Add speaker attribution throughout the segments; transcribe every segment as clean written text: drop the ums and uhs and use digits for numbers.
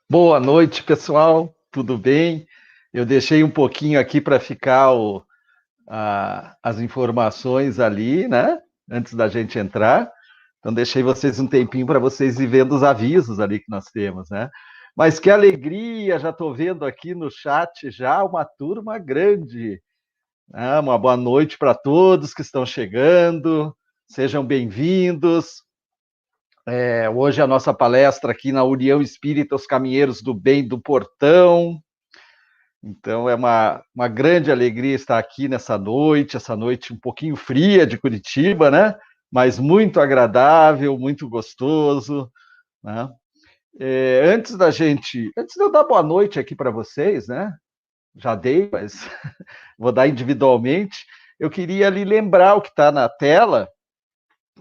Speaker 1: Boa noite, pessoal. Tudo bem? Eu deixei um pouquinho aqui para ficar as informações ali, né? Antes da gente entrar. Então, deixei vocês um tempinho para vocês ir vendo os avisos ali que nós temos, né? Mas que alegria! Já estou vendo aqui no chat já uma turma grande. Uma boa noite para todos que estão chegando. Sejam bem-vindos. Hoje a nossa palestra aqui na União Espírita, os Caminheiros do Bem do Portão. Então é uma grande alegria estar aqui essa noite um pouquinho fria de Curitiba, né? Mas muito agradável, muito gostoso, né? Antes de eu dar boa noite aqui para vocês, né? Já dei, mas vou dar individualmente. Eu queria lhe lembrar o que está na tela,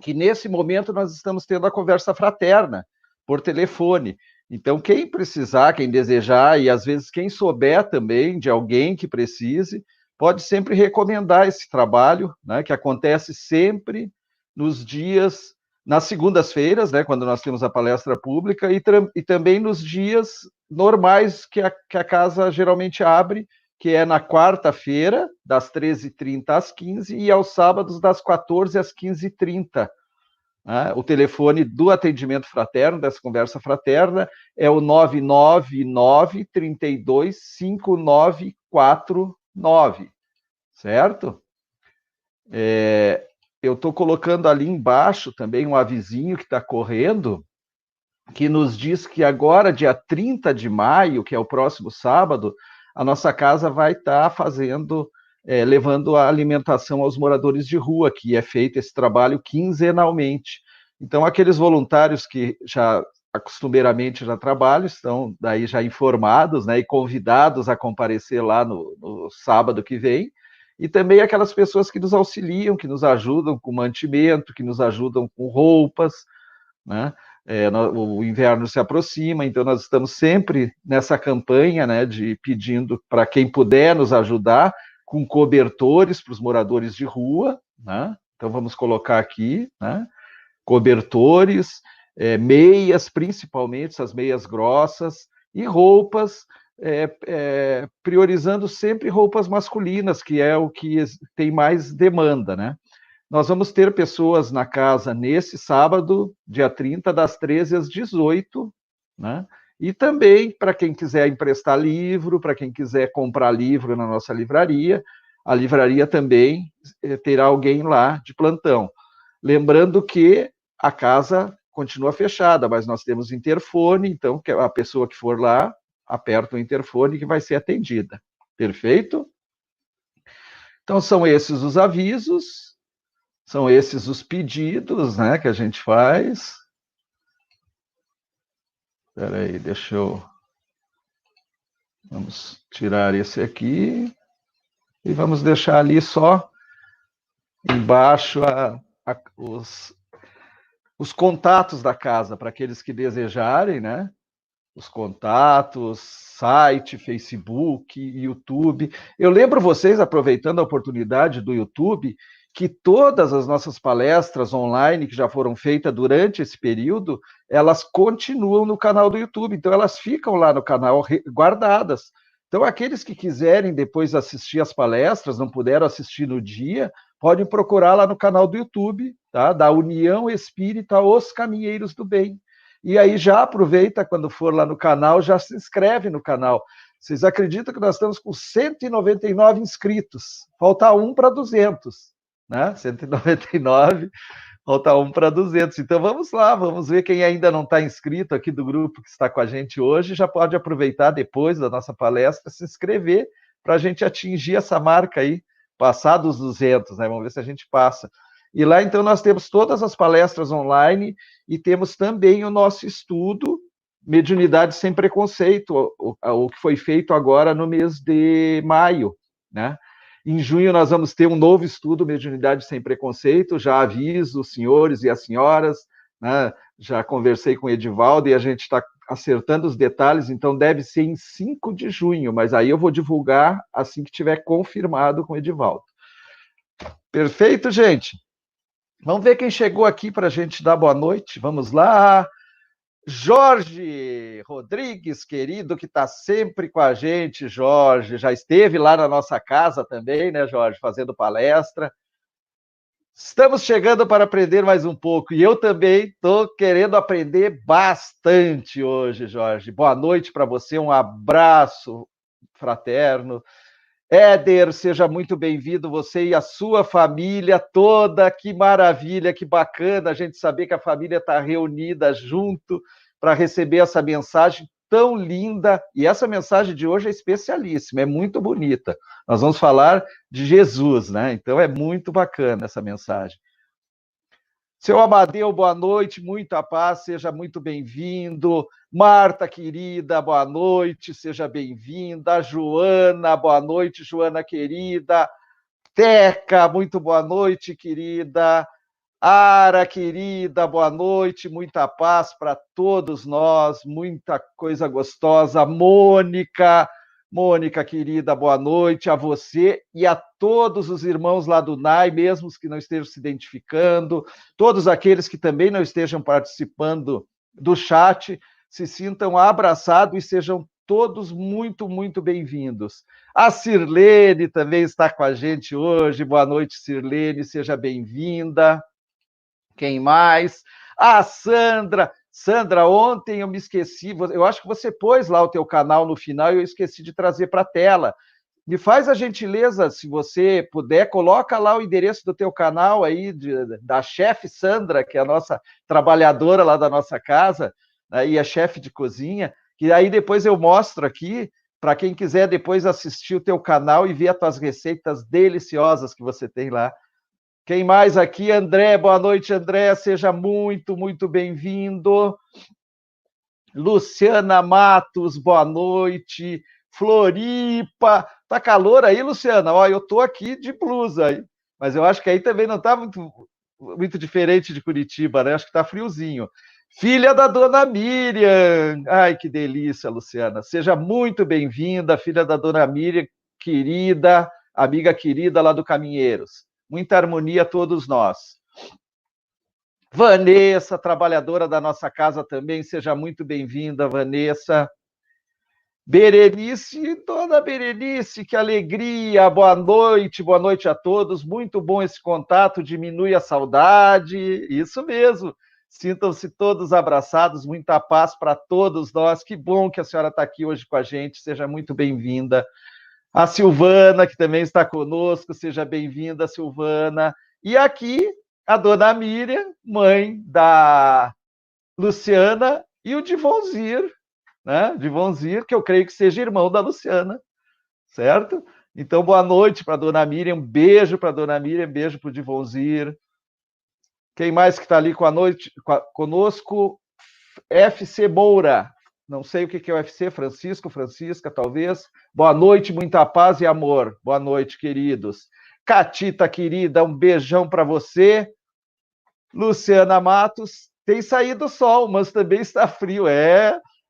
Speaker 1: que nesse momento nós estamos tendo a conversa fraterna por telefone. Então, quem precisar, quem desejar, e às vezes quem souber também de alguém que precise, pode sempre recomendar esse trabalho, né, que acontece sempre nos dias, nas segundas-feiras, né, quando nós temos a palestra pública, e também nos dias normais que a casa geralmente abre, que é na quarta-feira, das 13h30 às 15h, e aos sábados, das 14h às 15h30. Né? O telefone do atendimento fraterno, dessa conversa fraterna, é o 999-325949, certo? Eu estou colocando ali embaixo também um avisinho que está correndo, que nos diz que agora, dia 30 de maio, que é o próximo sábado, a nossa casa vai estar levando a alimentação aos moradores de rua, que é feito esse trabalho quinzenalmente. Então, aqueles voluntários que já costumeiramente já trabalham, estão daí já informados, né, e convidados a comparecer lá no sábado que vem, e também aquelas pessoas que nos auxiliam, que nos ajudam com mantimento, que nos ajudam com roupas, né? O inverno se aproxima, então nós estamos sempre nessa campanha, né, de pedindo para quem puder nos ajudar com cobertores para os moradores de rua, né? Então vamos colocar aqui, né, cobertores, meias, principalmente essas meias grossas, e roupas, priorizando sempre roupas masculinas, que é o que tem mais demanda, né? Nós vamos ter pessoas na casa nesse sábado, dia 30, das 13 às 18, né? E também, para quem quiser emprestar livro, para quem quiser comprar livro na nossa livraria, a livraria também terá alguém lá de plantão. Lembrando que a casa continua fechada, mas nós temos interfone, então a pessoa que for lá, aperta o interfone que vai ser atendida. Perfeito? Então, são esses os avisos. São esses os pedidos, né, que a gente faz. Espera aí, deixa eu... Vamos tirar esse aqui e vamos deixar ali só embaixo os contatos da casa, para aqueles que desejarem, né? Os contatos, site, Facebook, YouTube. Eu lembro vocês, aproveitando a oportunidade do YouTube, que todas as nossas palestras online que já foram feitas durante esse período, elas continuam no canal do YouTube, então elas ficam lá no canal guardadas. Então, aqueles que quiserem depois assistir as palestras, não puderam assistir no dia, podem procurar lá no canal do YouTube, tá? Da União Espírita Os Caminheiros do Bem. E aí já aproveita, quando for lá no canal, já se inscreve no canal. Vocês acreditam que nós estamos com 199 inscritos? Falta um para 200, né? 199, falta um para 200. Então vamos lá, vamos ver quem ainda não está inscrito aqui do grupo que está com a gente hoje, já pode aproveitar depois da nossa palestra, se inscrever para a gente atingir essa marca aí, passar dos 200, né? Vamos ver se a gente passa. E lá, então, nós temos todas as palestras online e temos também o nosso estudo Mediunidade Sem Preconceito, o que foi feito agora no mês de maio, né? Em junho, nós vamos ter um novo estudo Mediunidade Sem Preconceito, já aviso os senhores e as senhoras, né? Já conversei com o Edivaldo e a gente está acertando os detalhes, então deve ser em 5 de junho, mas aí eu vou divulgar assim que tiver confirmado com o Edivaldo. Perfeito, gente? Vamos ver quem chegou aqui para a gente dar boa noite. Vamos lá. Jorge Rodrigues, querido, que está sempre com a gente, Jorge. Já esteve lá na nossa casa também, né, Jorge, fazendo palestra. Estamos chegando para aprender mais um pouco. E eu também estou querendo aprender bastante hoje, Jorge. Boa noite para você, um abraço fraterno. Éder, seja muito bem-vindo, você e a sua família toda. Que maravilha, que bacana a gente saber que a família está reunida junto para receber essa mensagem tão linda. E essa mensagem de hoje é especialíssima, é muito bonita. Nós vamos falar de Jesus, né? Então é muito bacana essa mensagem. Seu Amadeu, boa noite, muita paz, seja muito bem-vindo. Marta, querida, boa noite, seja bem-vinda. Joana, boa noite, Joana, querida. Teca, muito boa noite, querida. Ara, querida, boa noite, muita paz para todos nós, muita coisa gostosa. Mônica, querida, boa noite a você e a todos os irmãos lá do NAI, mesmo os que não estejam se identificando, todos aqueles que também não estejam participando do chat, se sintam abraçados e sejam todos muito, muito bem-vindos. A Sirlene também está com a gente hoje. Boa noite, Sirlene, seja bem-vinda. Quem mais? A Sandra. Sandra, ontem eu me esqueci, eu acho que você pôs lá o teu canal no final e eu esqueci de trazer para a tela. Me faz a gentileza, se você puder, coloca lá o endereço do teu canal aí, da chefe Sandra, que é a nossa trabalhadora lá da nossa casa, né, e é chefe de cozinha, que aí depois eu mostro aqui, para quem quiser depois assistir o teu canal e ver as tuas receitas deliciosas que você tem lá. Quem mais aqui? André, boa noite, André, seja muito, muito bem-vindo. Luciana Matos, boa noite. Floripa, tá calor aí, Luciana? Ó, eu tô aqui de blusa aí, mas eu acho que aí também não tá muito diferente de Curitiba, né? Acho que tá friozinho. Filha da dona Miriam, ai que delícia, Luciana. Seja muito bem-vinda, filha da dona Miriam, querida, amiga querida lá do Caminheiros. Muita harmonia a todos nós. Vanessa, trabalhadora da nossa casa também, seja muito bem-vinda, Vanessa. Berenice, dona Berenice, que alegria, boa noite a todos, muito bom esse contato, diminui a saudade, isso mesmo, sintam-se todos abraçados, muita paz para todos nós, que bom que a senhora está aqui hoje com a gente, seja muito bem-vinda. A Silvana, que também está conosco, seja bem-vinda, Silvana. E aqui, a dona Miriam, mãe da Luciana, e o Divonzir, né? Divonzir, que eu creio que seja irmão da Luciana, certo? Então, boa noite para a dona Miriam, um beijo para a dona Miriam, um beijo para o Divonzir. Quem mais que está ali conosco? FC Moura. Não sei o que é o UFC, Francisco, Francisca, talvez. Boa noite, muita paz e amor. Boa noite, queridos. Catita, querida, um beijão para você. Luciana Matos, tem saído sol, mas também está frio.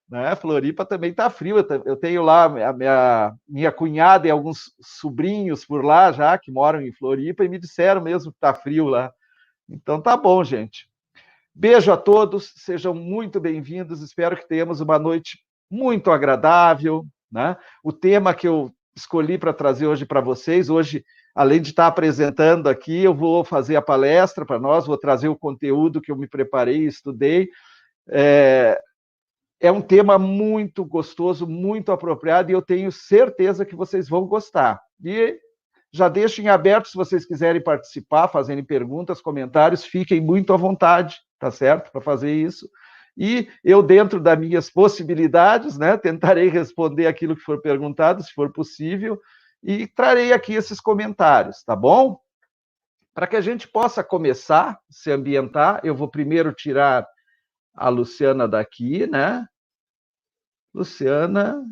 Speaker 1: Né? Floripa também está frio. Eu tenho lá a minha cunhada e alguns sobrinhos por lá já, que moram em Floripa, e me disseram mesmo que está frio lá. Então tá bom, gente. Beijo a todos, sejam muito bem-vindos. Espero que tenhamos uma noite muito agradável, né? O tema que eu escolhi para trazer hoje para vocês, hoje, além de estar apresentando aqui, eu vou fazer a palestra para nós, vou trazer o conteúdo que eu me preparei e estudei. É um tema muito gostoso, muito apropriado, e eu tenho certeza que vocês vão gostar. E já deixo em aberto, se vocês quiserem participar, fazerem perguntas, comentários, fiquem muito à vontade, tá certo? Para fazer isso. E eu, dentro das minhas possibilidades, né, tentarei responder aquilo que for perguntado, se for possível, e trarei aqui esses comentários, tá bom? Para que a gente possa começar, se ambientar, eu vou primeiro tirar a Luciana daqui, né? Luciana,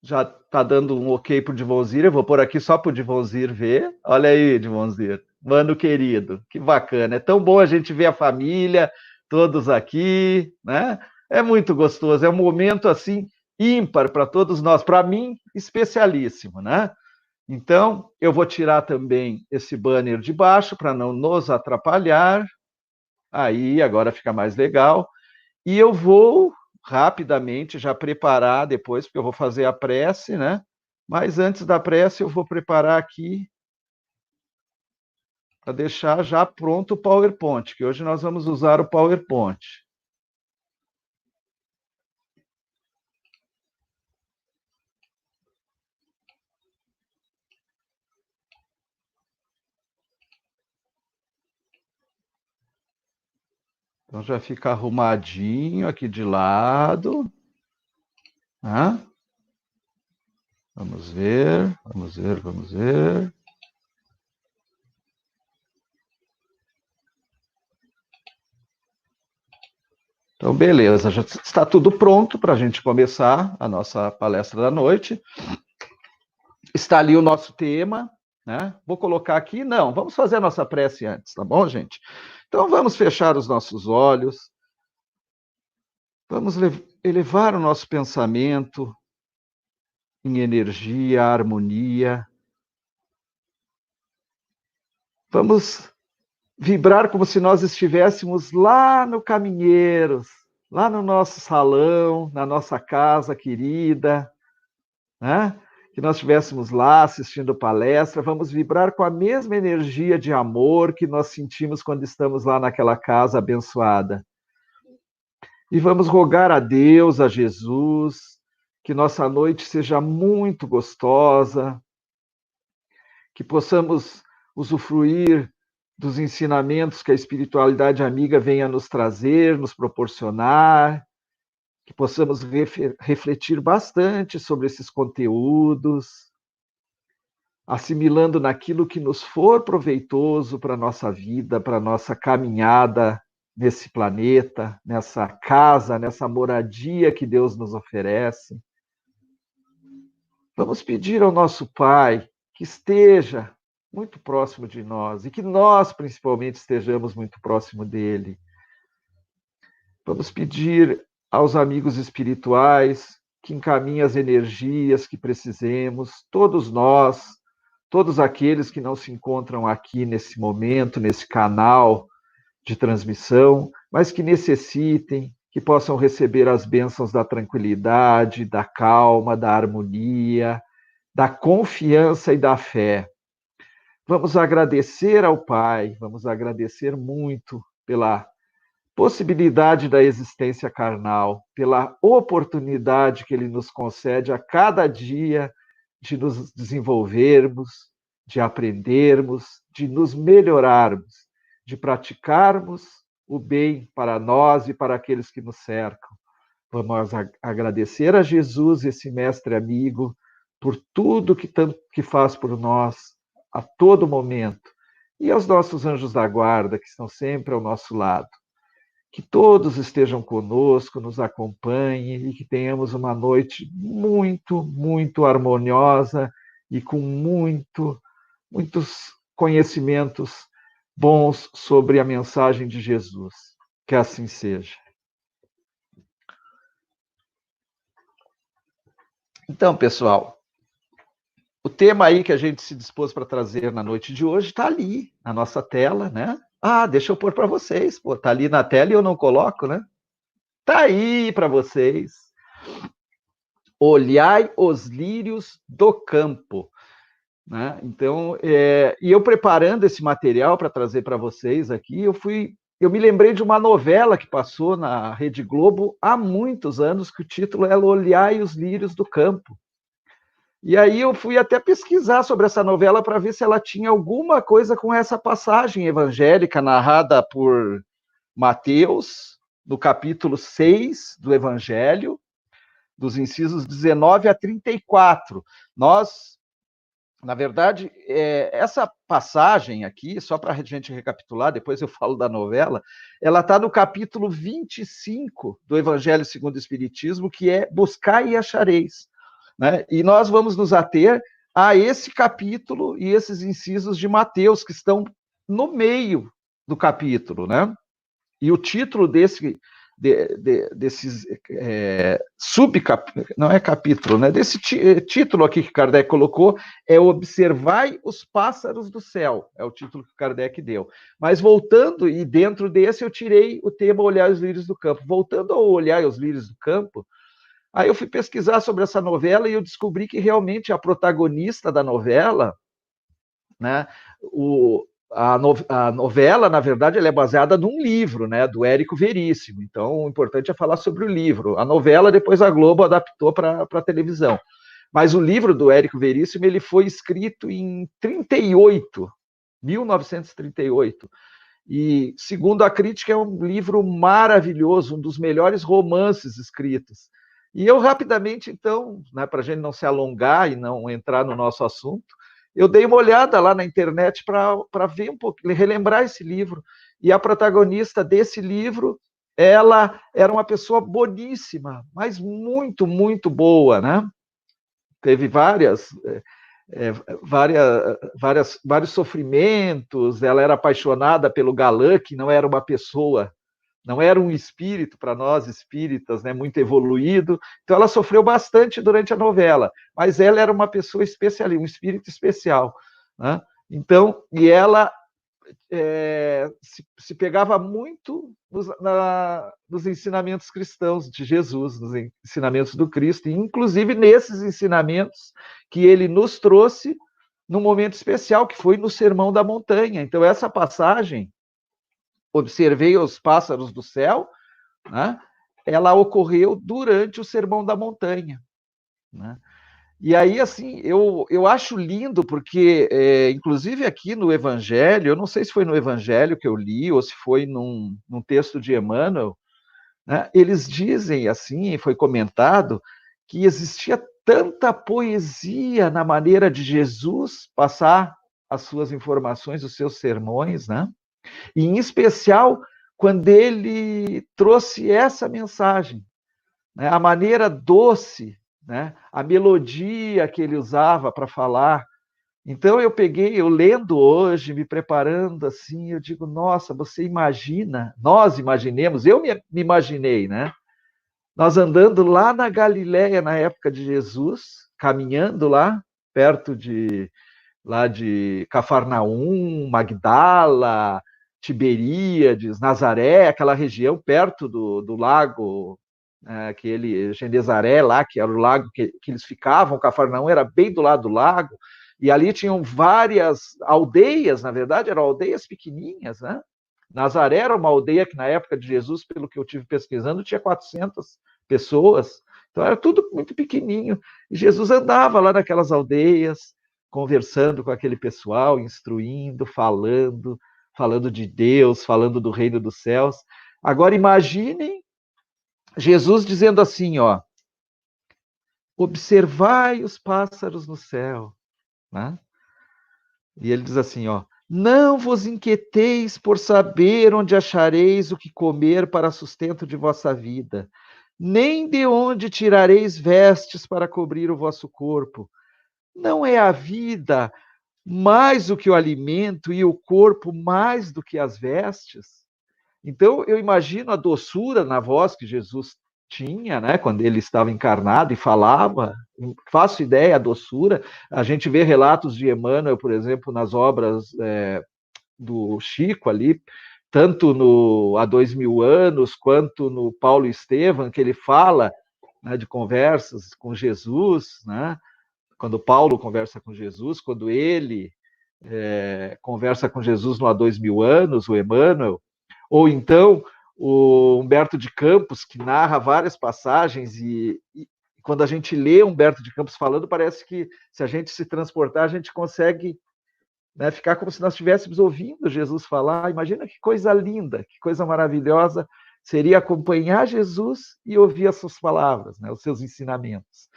Speaker 1: já está dando um ok para o Divonzir, eu vou pôr aqui só para o Divonzir ver. Olha aí, Divonzir, mano querido, que bacana. É tão bom a gente ver a família, todos aqui, né? É muito gostoso, é um momento assim ímpar para todos nós, para mim, especialíssimo, né? Então, eu vou tirar também esse banner de baixo para não nos atrapalhar. Aí, agora fica mais legal. E eu vou rapidamente já preparar depois, porque eu vou fazer a prece, né? Mas antes da prece, eu vou preparar aqui para deixar já pronto o PowerPoint, que hoje nós vamos usar o PowerPoint. Então já fica arrumadinho aqui de lado. Né? Vamos ver, vamos ver, vamos ver. Então, beleza, já está tudo pronto para a gente começar a nossa palestra da noite. Está ali o nosso tema, né? Vou colocar aqui, não, vamos fazer a nossa prece antes, tá bom, gente? Então, vamos fechar os nossos olhos, vamos elevar o nosso pensamento em energia, harmonia. Vamos vibrar como se nós estivéssemos lá no Caminheiros, lá no nosso salão, na nossa casa querida, né? Que nós estivéssemos lá assistindo palestra, vamos vibrar com a mesma energia de amor que nós sentimos quando estamos lá naquela casa abençoada. E vamos rogar a Deus, a Jesus, que nossa noite seja muito gostosa, que possamos usufruir dos ensinamentos que a espiritualidade amiga venha nos trazer, nos proporcionar, que possamos refletir bastante sobre esses conteúdos, assimilando naquilo que nos for proveitoso para a nossa vida, para a nossa caminhada nesse planeta, nessa casa, nessa moradia que Deus nos oferece. Vamos pedir ao nosso Pai que esteja muito próximo de nós e que nós, principalmente, estejamos muito próximo dele. Vamos pedir aos amigos espirituais que encaminhem as energias que precisemos, todos nós, todos aqueles que não se encontram aqui nesse momento, nesse canal de transmissão, mas que necessitem, que possam receber as bênçãos da tranquilidade, da calma, da harmonia, da confiança e da fé. Vamos agradecer ao Pai, vamos agradecer muito pela possibilidade da existência carnal, pela oportunidade que Ele nos concede a cada dia de nos desenvolvermos, de aprendermos, de nos melhorarmos, de praticarmos o bem para nós e para aqueles que nos cercam. Vamos agradecer a Jesus, esse mestre amigo, por tudo que faz por nós a todo momento, e aos nossos anjos da guarda, que estão sempre ao nosso lado. Que todos estejam conosco, nos acompanhem e que tenhamos uma noite muito, muito harmoniosa e com muitos conhecimentos bons sobre a mensagem de Jesus. Que assim seja. Então, pessoal, o tema aí que a gente se dispôs para trazer na noite de hoje está ali, na nossa tela, né? Ah, deixa eu pôr para vocês. Pô, tá ali na tela e eu não coloco, né? Tá aí para vocês. Olhai os lírios do campo. Né? Então, e eu preparando esse material para trazer para vocês aqui, eu me lembrei de uma novela que passou na Rede Globo há muitos anos, que o título é Olhai os lírios do campo. E aí eu fui até pesquisar sobre essa novela para ver se ela tinha alguma coisa com essa passagem evangélica narrada por Mateus, no capítulo 6 do Evangelho, dos incisos 19 a 34. Na verdade, essa passagem aqui, só para a gente recapitular, depois eu falo da novela, ela está no capítulo 25 do Evangelho segundo o Espiritismo, que é Buscai e achareis. Né? E nós vamos nos ater a esse capítulo e esses incisos de Mateus, que estão no meio do capítulo. Né? E o título desses não é capítulo, né? Desse título aqui que Kardec colocou, é Observai os Pássaros do Céu, é o título que Kardec deu. Mas voltando, e dentro desse eu tirei o tema Olhar os Lírios do Campo. Voltando ao Olhar os Lírios do Campo, aí eu fui pesquisar sobre essa novela e eu descobri que realmente a protagonista da novela, né, a novela, na verdade, ela é baseada num livro, né, do Érico Veríssimo. Então, o importante é falar sobre o livro. A novela, depois a Globo adaptou para a televisão. Mas o livro do Érico Veríssimo, ele foi escrito em 1938. E, segundo a crítica, é um livro maravilhoso, um dos melhores romances escritos. E eu rapidamente, então, né, para a gente não se alongar e não entrar no nosso assunto, eu dei uma olhada lá na internet para ver um pouco, relembrar esse livro. E a protagonista desse livro, ela era uma pessoa boníssima, mas muito, muito boa, né? Teve vários sofrimentos, ela era apaixonada pelo galã, que não era uma pessoa, não era um espírito para nós espíritas, né, muito evoluído. Então ela sofreu bastante durante a novela, mas ela era uma pessoa especial, um espírito especial, né? Então, e ela se pegava muito nos ensinamentos cristãos de Jesus, nos ensinamentos do Cristo, e inclusive nesses ensinamentos que ele nos trouxe num momento especial, que foi no Sermão da Montanha. Então, essa passagem, observei os pássaros do céu, né? Ela ocorreu durante o Sermão da Montanha, né? E aí, assim, eu acho lindo, porque, inclusive aqui no Evangelho, eu não sei se foi no Evangelho que eu li, ou se foi num texto de Emmanuel, né? Eles dizem, assim, foi comentado, que existia tanta poesia na maneira de Jesus passar as suas informações, os seus sermões, né? E, em especial, quando ele trouxe essa mensagem, né? A maneira doce, né? A melodia que ele usava para falar. Então, eu lendo hoje, me preparando assim, eu digo, nossa, você imagina, nós imaginemos, eu me imaginei, né? Nós andando lá na Galiléia, na época de Jesus, caminhando lá, perto lá de Cafarnaum, Magdala, Tiberíades, Nazaré, aquela região perto do lago, Genezaré lá, que era o lago que eles ficavam, Cafarnaum era bem do lado do lago, e ali tinham várias aldeias, na verdade, eram aldeias pequenininhas, né? Nazaré era uma aldeia que, na época de Jesus, pelo que eu tive pesquisando, tinha 400 pessoas, então era tudo muito pequenininho, e Jesus andava lá naquelas aldeias, conversando com aquele pessoal, instruindo, falando de Deus, falando do reino dos céus. Agora imaginem Jesus dizendo assim, ó, observai os pássaros no céu, né? E ele diz assim, ó, não vos inquieteis por saber onde achareis o que comer para sustento de vossa vida, nem de onde tirareis vestes para cobrir o vosso corpo. Não é a vida mais do que o alimento e o corpo mais do que as vestes? Então, eu imagino a doçura na voz que Jesus tinha, né, quando ele estava encarnado e falava, faço ideia a doçura. A gente vê relatos de Emmanuel, por exemplo, nas obras do Chico ali, tanto no Há 2000 anos, quanto no Paulo Estevam, que ele fala, né, de conversas com Jesus, né, quando Paulo conversa com Jesus, quando ele conversa com Jesus no Há 2000 anos, o Emmanuel, ou então o Humberto de Campos, que narra várias passagens, e quando a gente lê Humberto de Campos falando, parece que se a gente se transportar, a gente consegue, né, ficar como se nós estivéssemos ouvindo Jesus falar. Imagina que coisa linda, que coisa maravilhosa seria acompanhar Jesus e ouvir as suas palavras, né, os seus ensinamentos.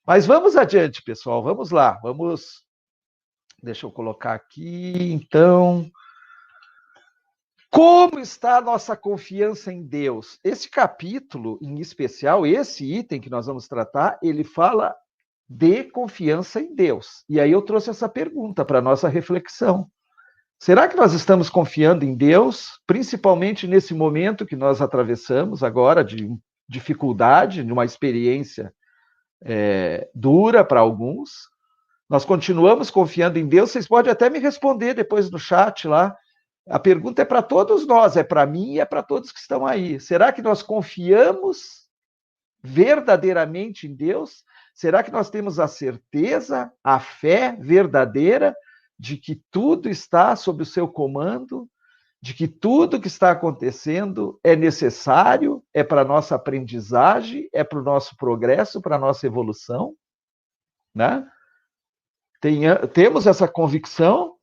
Speaker 1: Mas vamos adiante, pessoal, vamos lá, deixa eu colocar aqui, então. Como está a nossa confiança em Deus? Esse capítulo, em especial, esse item que nós vamos tratar, ele fala de confiança em Deus. E aí eu trouxe essa pergunta para a nossa reflexão. Será que nós estamos confiando em Deus, principalmente nesse momento que nós atravessamos agora de dificuldade, de uma experiência dura para alguns? Nós continuamos confiando em Deus? Vocês podem até me responder depois no chat lá. A pergunta é para todos nós, é para mim e é para todos que estão aí. Será que nós confiamos verdadeiramente em Deus? Será que nós temos a certeza, a fé verdadeira de que tudo está sob o seu comando, de que tudo que está acontecendo é necessário, é para a nossa aprendizagem, é para o nosso progresso, para a nossa evolução, né? Temos essa convicção?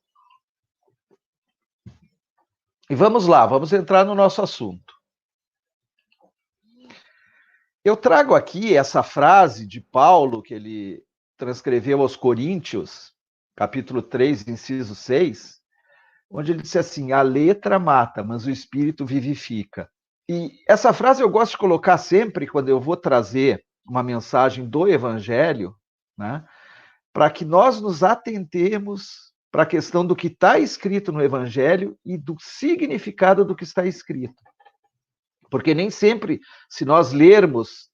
Speaker 1: E vamos lá, vamos entrar no nosso assunto. Eu trago aqui essa frase de Paulo, que ele transcreveu aos Coríntios, capítulo 3, inciso 6, onde ele disse assim: a letra mata, mas o espírito vivifica. E essa frase eu gosto de colocar sempre quando eu vou trazer uma mensagem do Evangelho, né, para que nós nos atentemos para a questão do que está escrito no Evangelho e do significado do que está escrito. Porque nem sempre, se nós lermos,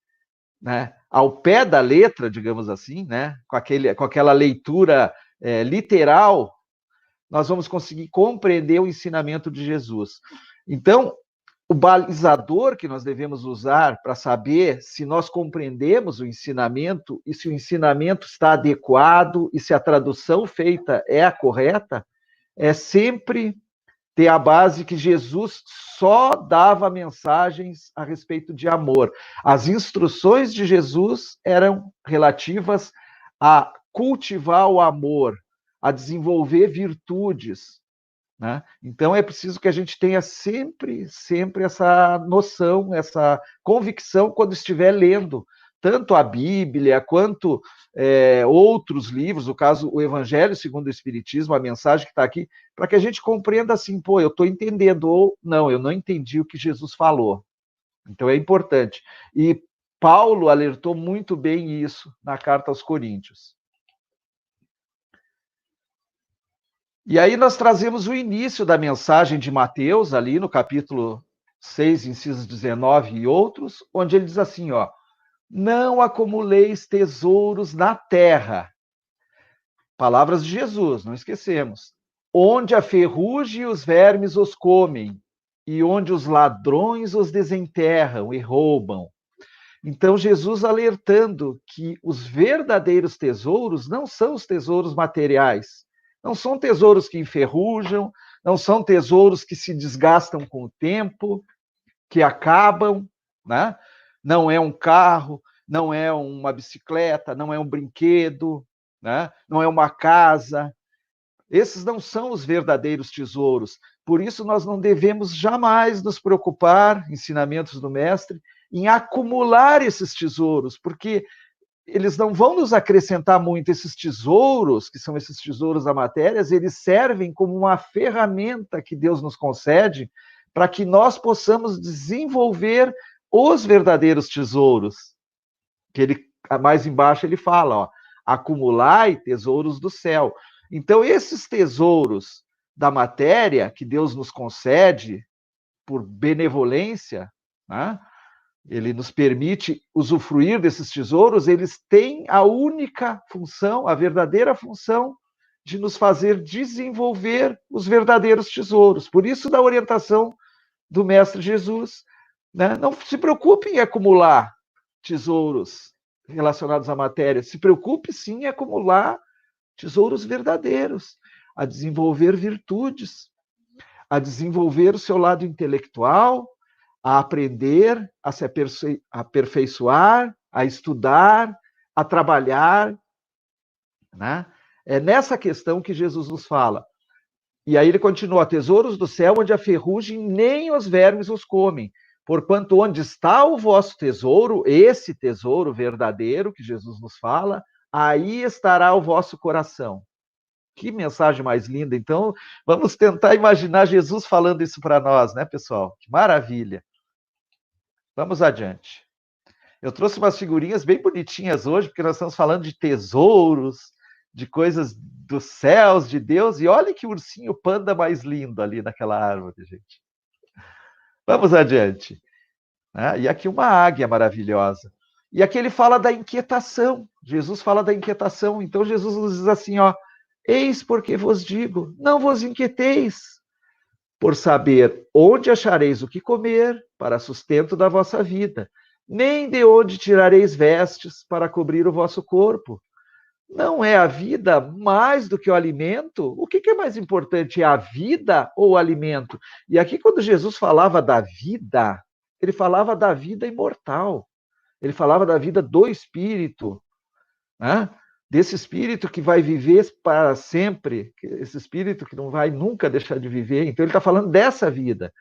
Speaker 1: né, ao pé da letra, digamos assim, né, com aquela leitura literal, nós vamos conseguir compreender o ensinamento de Jesus. Então, o balizador que nós devemos usar para saber se nós compreendemos o ensinamento e se o ensinamento está adequado e se a tradução feita é a correta, é sempre ter a base que Jesus só dava mensagens a respeito de amor. As instruções de Jesus eram relativas a cultivar o amor, a desenvolver virtudes, né? Então é preciso que a gente tenha sempre essa noção, essa convicção quando estiver lendo tanto a Bíblia quanto outros livros, no caso o Evangelho segundo o Espiritismo, a mensagem que está aqui, para que a gente compreenda assim, pô, eu estou entendendo, ou não, eu não entendi o que Jesus falou. Então é importante. E Paulo alertou muito bem isso na carta aos Coríntios. E aí nós trazemos o início da mensagem de Mateus, ali no capítulo 6, incisos 19 e outros, onde ele diz assim, ó: não acumuleis tesouros na terra. Palavras de Jesus, não esquecemos. Onde a ferrugem e os vermes os comem, e onde os ladrões os desenterram e roubam. Então, Jesus alertando que os verdadeiros tesouros não são os tesouros materiais, não são tesouros que enferrujam, não são tesouros que se desgastam com o tempo, que acabam, né? Não é um carro, não é uma bicicleta, não é um brinquedo, né? Não é uma casa. Esses não são os verdadeiros tesouros. Por isso, nós não devemos jamais nos preocupar, ensinamentos do Mestre, em acumular esses tesouros, porque eles não vão nos acrescentar muito. Esses tesouros, que são esses tesouros da matéria, eles servem como uma ferramenta que Deus nos concede para que nós possamos desenvolver os verdadeiros tesouros. Que ele, mais embaixo ele fala, ó, acumulai tesouros do céu. Então, esses tesouros da matéria que Deus nos concede por benevolência, né? Ele nos permite usufruir desses tesouros, eles têm a única função, a verdadeira função de nos fazer desenvolver os verdadeiros tesouros. Por isso, da orientação do Mestre Jesus, né? Não se preocupe em acumular tesouros relacionados à matéria, se preocupe sim em acumular tesouros verdadeiros, a desenvolver virtudes, a desenvolver o seu lado intelectual, a aprender, a se aperfeiçoar, a estudar, a trabalhar, né? É nessa questão que Jesus nos fala. E aí ele continua: tesouros do céu onde a ferrugem nem os vermes os comem, porquanto onde está o vosso tesouro, esse tesouro verdadeiro que Jesus nos fala, aí estará o vosso coração. Que mensagem mais linda. Então, vamos tentar imaginar Jesus falando isso para nós, né, pessoal? Que maravilha. Vamos adiante. Eu trouxe umas figurinhas bem bonitinhas hoje, porque nós estamos falando de tesouros, de coisas dos céus, de Deus, e olha que ursinho panda mais lindo ali naquela árvore, gente. Vamos adiante. E aqui uma águia maravilhosa. E aqui ele fala da inquietação. Jesus fala da inquietação. Então Jesus nos diz assim, ó, eis porque vos digo, não vos inquieteis, por saber onde achareis o que comer para sustento da vossa vida, nem de onde tirareis vestes para cobrir o vosso corpo. Não é a vida mais do que o alimento? O que é mais importante, é a vida ou o alimento? E aqui, quando Jesus falava da vida, ele falava da vida imortal. Ele falava da vida do Espírito, né? Desse Espírito que vai viver para sempre, esse Espírito que não vai nunca deixar de viver. Então, ele está falando dessa vida,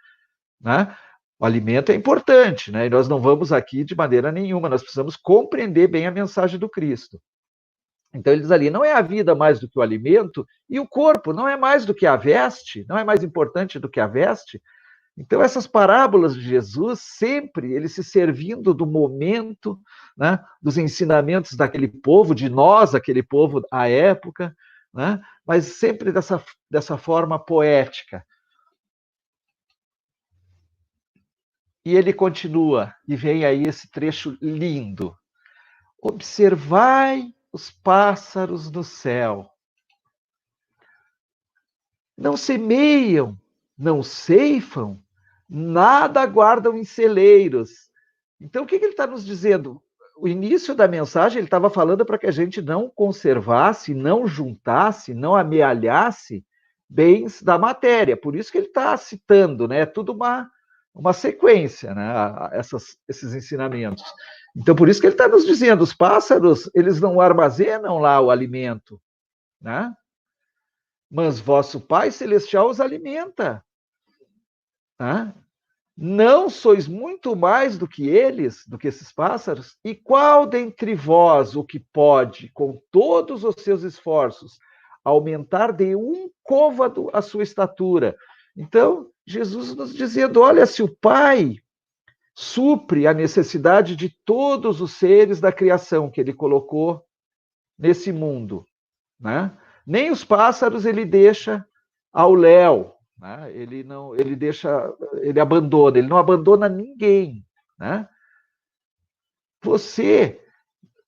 Speaker 1: né? O alimento é importante, né? E nós não vamos aqui de maneira nenhuma, nós precisamos compreender bem a mensagem do Cristo. Então, ele diz ali, não é a vida mais do que o alimento, e o corpo não é mais do que a veste, não é mais importante do que a veste. Então, essas parábolas de Jesus, sempre ele se servindo do momento, né, dos ensinamentos daquele povo, de nós, aquele povo à época, né, mas sempre dessa forma poética. E ele continua, e vem aí esse trecho lindo. Observai os pássaros no céu. Não semeiam, não ceifam, nada guardam em celeiros. Então, o que ele está nos dizendo? O início da mensagem, ele estava falando para que a gente não conservasse, não juntasse, não amealhasse bens da matéria. Por isso que ele está citando, né? É tudo uma sequência, né? Esses ensinamentos. Então, por isso que ele está nos dizendo, os pássaros, eles não armazenam lá o alimento, né? Mas vosso Pai Celestial os alimenta. Tá? Não sois muito mais do que eles, do que esses pássaros? E qual dentre vós o que pode, com todos os seus esforços, aumentar de um côvado a sua estatura? Então, Jesus nos dizendo, olha, se o Pai supre a necessidade de todos os seres da criação que ele colocou nesse mundo, né? Nem os pássaros ele deixa ao léu, né? Ele não, ele abandona, ele não abandona ninguém, né? Você,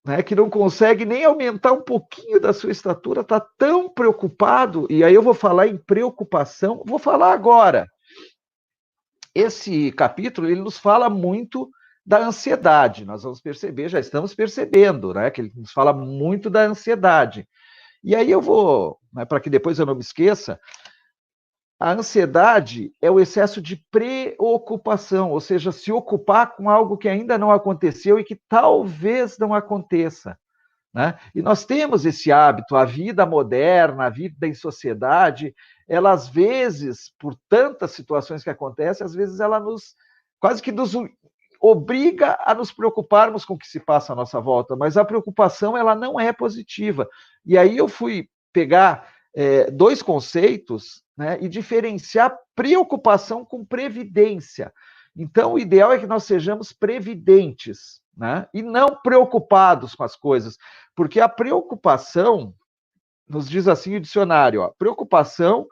Speaker 1: né, que não consegue nem aumentar um pouquinho da sua estatura, está tão preocupado, e aí eu vou falar em preocupação, vou falar agora. Esse capítulo, ele nos fala muito da ansiedade, nós vamos perceber, já estamos percebendo, né, que ele nos fala muito da ansiedade. E aí eu vou, né, para que depois eu não me esqueça, a ansiedade é o excesso de preocupação, ou seja, se ocupar com algo que ainda não aconteceu e que talvez não aconteça, né? E nós temos esse hábito, a vida moderna, a vida em sociedade, ela às vezes, por tantas situações que acontecem, às vezes ela quase que nos obriga a nos preocuparmos com o que se passa à nossa volta, mas a preocupação ela não é positiva. E aí eu fui pegar dois conceitos, né, e diferenciar preocupação com previdência. Então, o ideal é que nós sejamos previdentes, né, e não preocupados com as coisas, porque a preocupação, nos diz assim o dicionário, ó, preocupação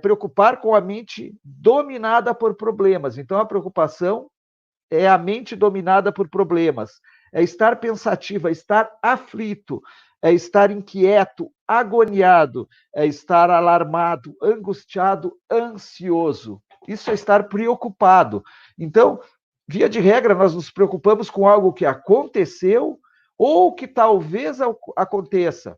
Speaker 1: preocupar com a mente dominada por problemas. Então, a preocupação é a mente dominada por problemas, é estar pensativo, é estar aflito, é estar inquieto, agoniado, é estar alarmado, angustiado, ansioso. Isso é estar preocupado. Então, via de regra, nós nos preocupamos com algo que aconteceu ou que talvez aconteça.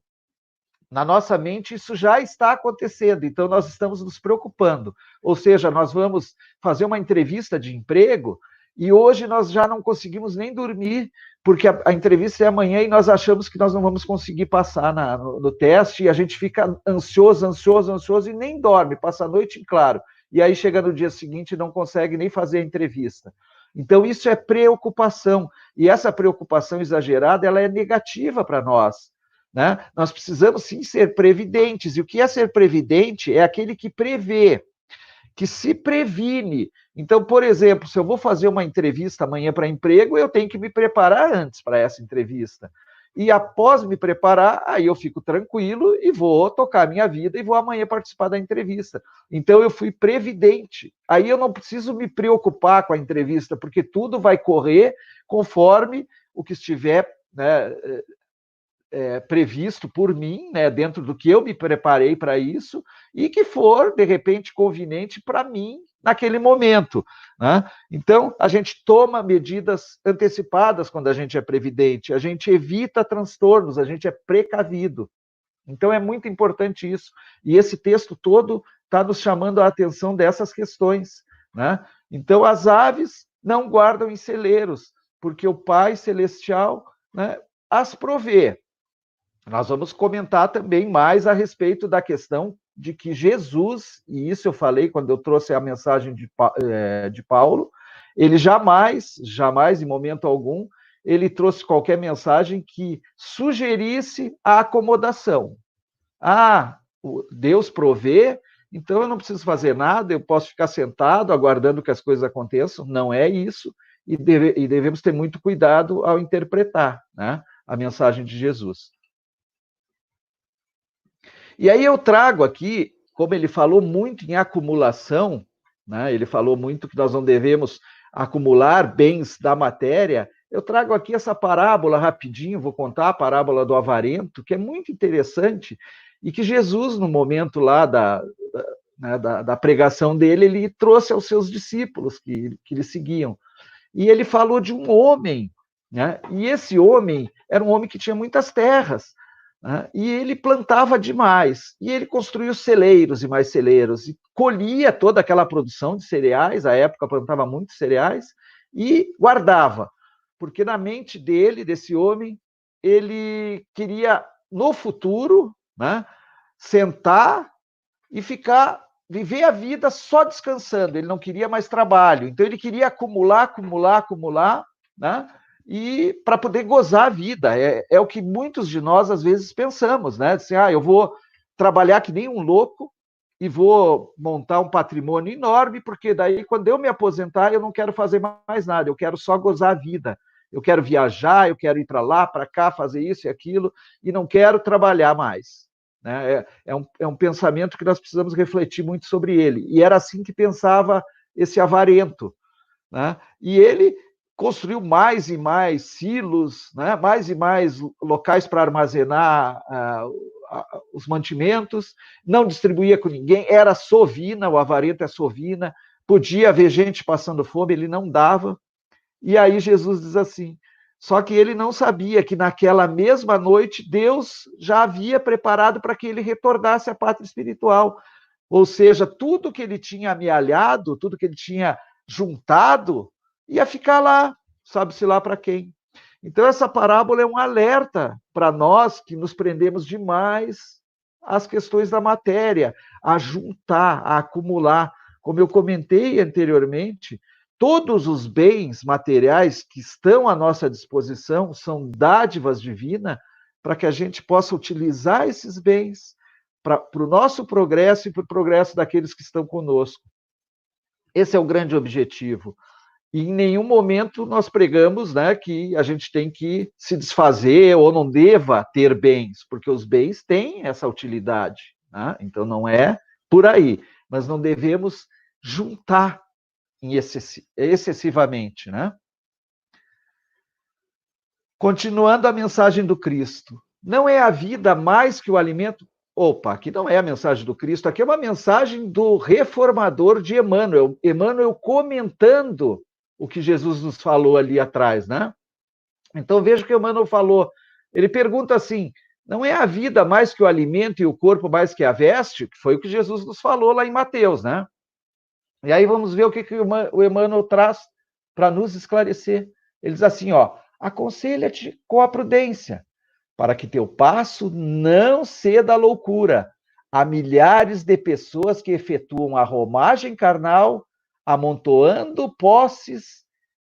Speaker 1: Na nossa mente, isso já está acontecendo, então nós estamos nos preocupando. Ou seja, nós vamos fazer uma entrevista de emprego e hoje nós já não conseguimos nem dormir, porque a entrevista é amanhã e nós achamos que nós não vamos conseguir passar no teste, e a gente fica ansioso e nem dorme, passa a noite em claro. E aí chega no dia seguinte e não consegue nem fazer a entrevista. Então, isso é preocupação. E essa preocupação exagerada, ela é negativa para nós. Né? Nós precisamos, sim, ser previdentes. E o que é ser previdente? É aquele que prevê, que se previne. Então, por exemplo, se eu vou fazer uma entrevista amanhã para emprego, eu tenho que me preparar antes para essa entrevista. e após me preparar, aí eu fico tranquilo e vou tocar a minha vida e vou amanhã participar da entrevista. Então eu fui previdente. Aí eu não preciso me preocupar com a entrevista, porque tudo vai correr conforme o que estiver, né, previsto por mim, né, dentro do que eu me preparei para isso, e que for, de repente, conveniente para mim naquele momento. Né? Então, a gente toma medidas antecipadas quando a gente é previdente, a gente evita transtornos, a gente é precavido. Então, é muito importante isso. E esse texto todo está nos chamando a atenção dessas questões. Né? Então, as aves não guardam em celeiros, porque o Pai Celestial, né, as provê. Nós vamos comentar também mais a respeito da questão de que Jesus, e isso eu falei quando eu trouxe a mensagem de Paulo, ele jamais, em momento algum, ele trouxe qualquer mensagem que sugerisse a acomodação. Ah, Deus provê, então eu não preciso fazer nada, eu posso ficar sentado aguardando que as coisas aconteçam. Não é isso, e devemos ter muito cuidado ao interpretar, né, a mensagem de Jesus. E aí eu trago aqui, como ele falou muito em acumulação, né? Ele falou muito que nós não devemos acumular bens da matéria. Eu trago aqui essa parábola rapidinho, vou contar a parábola do avarento, que é muito interessante, e que Jesus, no momento lá da pregação dele, ele trouxe aos seus discípulos que lhe seguiam. E ele falou de um homem, né? E esse homem era um homem que tinha muitas terras, né? E ele plantava demais, e ele construiu celeiros e mais celeiros, e colhia toda aquela produção de cereais, à época plantava muitos cereais, e guardava, porque na mente dele, desse homem, ele queria, no futuro, né, sentar e viver a vida só descansando. Ele não queria mais trabalho. Então ele queria acumular, né? E para poder gozar a vida. É o que muitos de nós às vezes pensamos, né? Assim, eu vou trabalhar que nem um louco e vou montar um patrimônio enorme, porque daí quando eu me aposentar eu não quero fazer mais nada, eu quero só gozar a vida. Eu quero viajar, eu quero ir para lá, para cá, fazer isso e aquilo, e não quero trabalhar mais. Né? É um pensamento que nós precisamos refletir muito sobre ele. E era assim que pensava esse avarento. Né? E ele construiu mais e mais silos, né? Mais e mais locais para armazenar os mantimentos, não distribuía com ninguém, era sovina, o avarento é sovina, podia haver gente passando fome, ele não dava. E aí Jesus diz assim, só que ele não sabia que naquela mesma noite Deus já havia preparado para que ele retornasse à pátria espiritual. Ou seja, tudo que ele tinha amealhado, tudo que ele tinha juntado, ia ficar lá, sabe-se lá para quem. Então, essa parábola é um alerta para nós que nos prendemos demais às questões da matéria, a juntar, a acumular. Como eu comentei anteriormente, todos os bens materiais que estão à nossa disposição são dádivas divinas para que a gente possa utilizar esses bens para o nosso progresso e para o progresso daqueles que estão conosco. Esse é o grande objetivo. E em nenhum momento nós pregamos, né, que a gente tem que se desfazer ou não deva ter bens, porque os bens têm essa utilidade. Né? Então não é por aí. Mas não devemos juntar excessivamente. Né? Continuando a mensagem do Cristo. Não é a vida mais que o alimento? Opa, aqui não é a mensagem do Cristo, aqui é uma mensagem do reformador de Emmanuel. Emmanuel comentando o que Jesus nos falou ali atrás, né? Então veja o que Emmanuel falou. Ele pergunta assim: não é a vida mais que o alimento e o corpo mais que a veste? Que foi o que Jesus nos falou lá em Mateus, né? E aí vamos ver o que o Emmanuel traz para nos esclarecer. Ele diz assim, ó, aconselha-te com a prudência, para que teu passo não ceda à loucura. Há milhares de pessoas que efetuam a romagem carnal, amontoando posses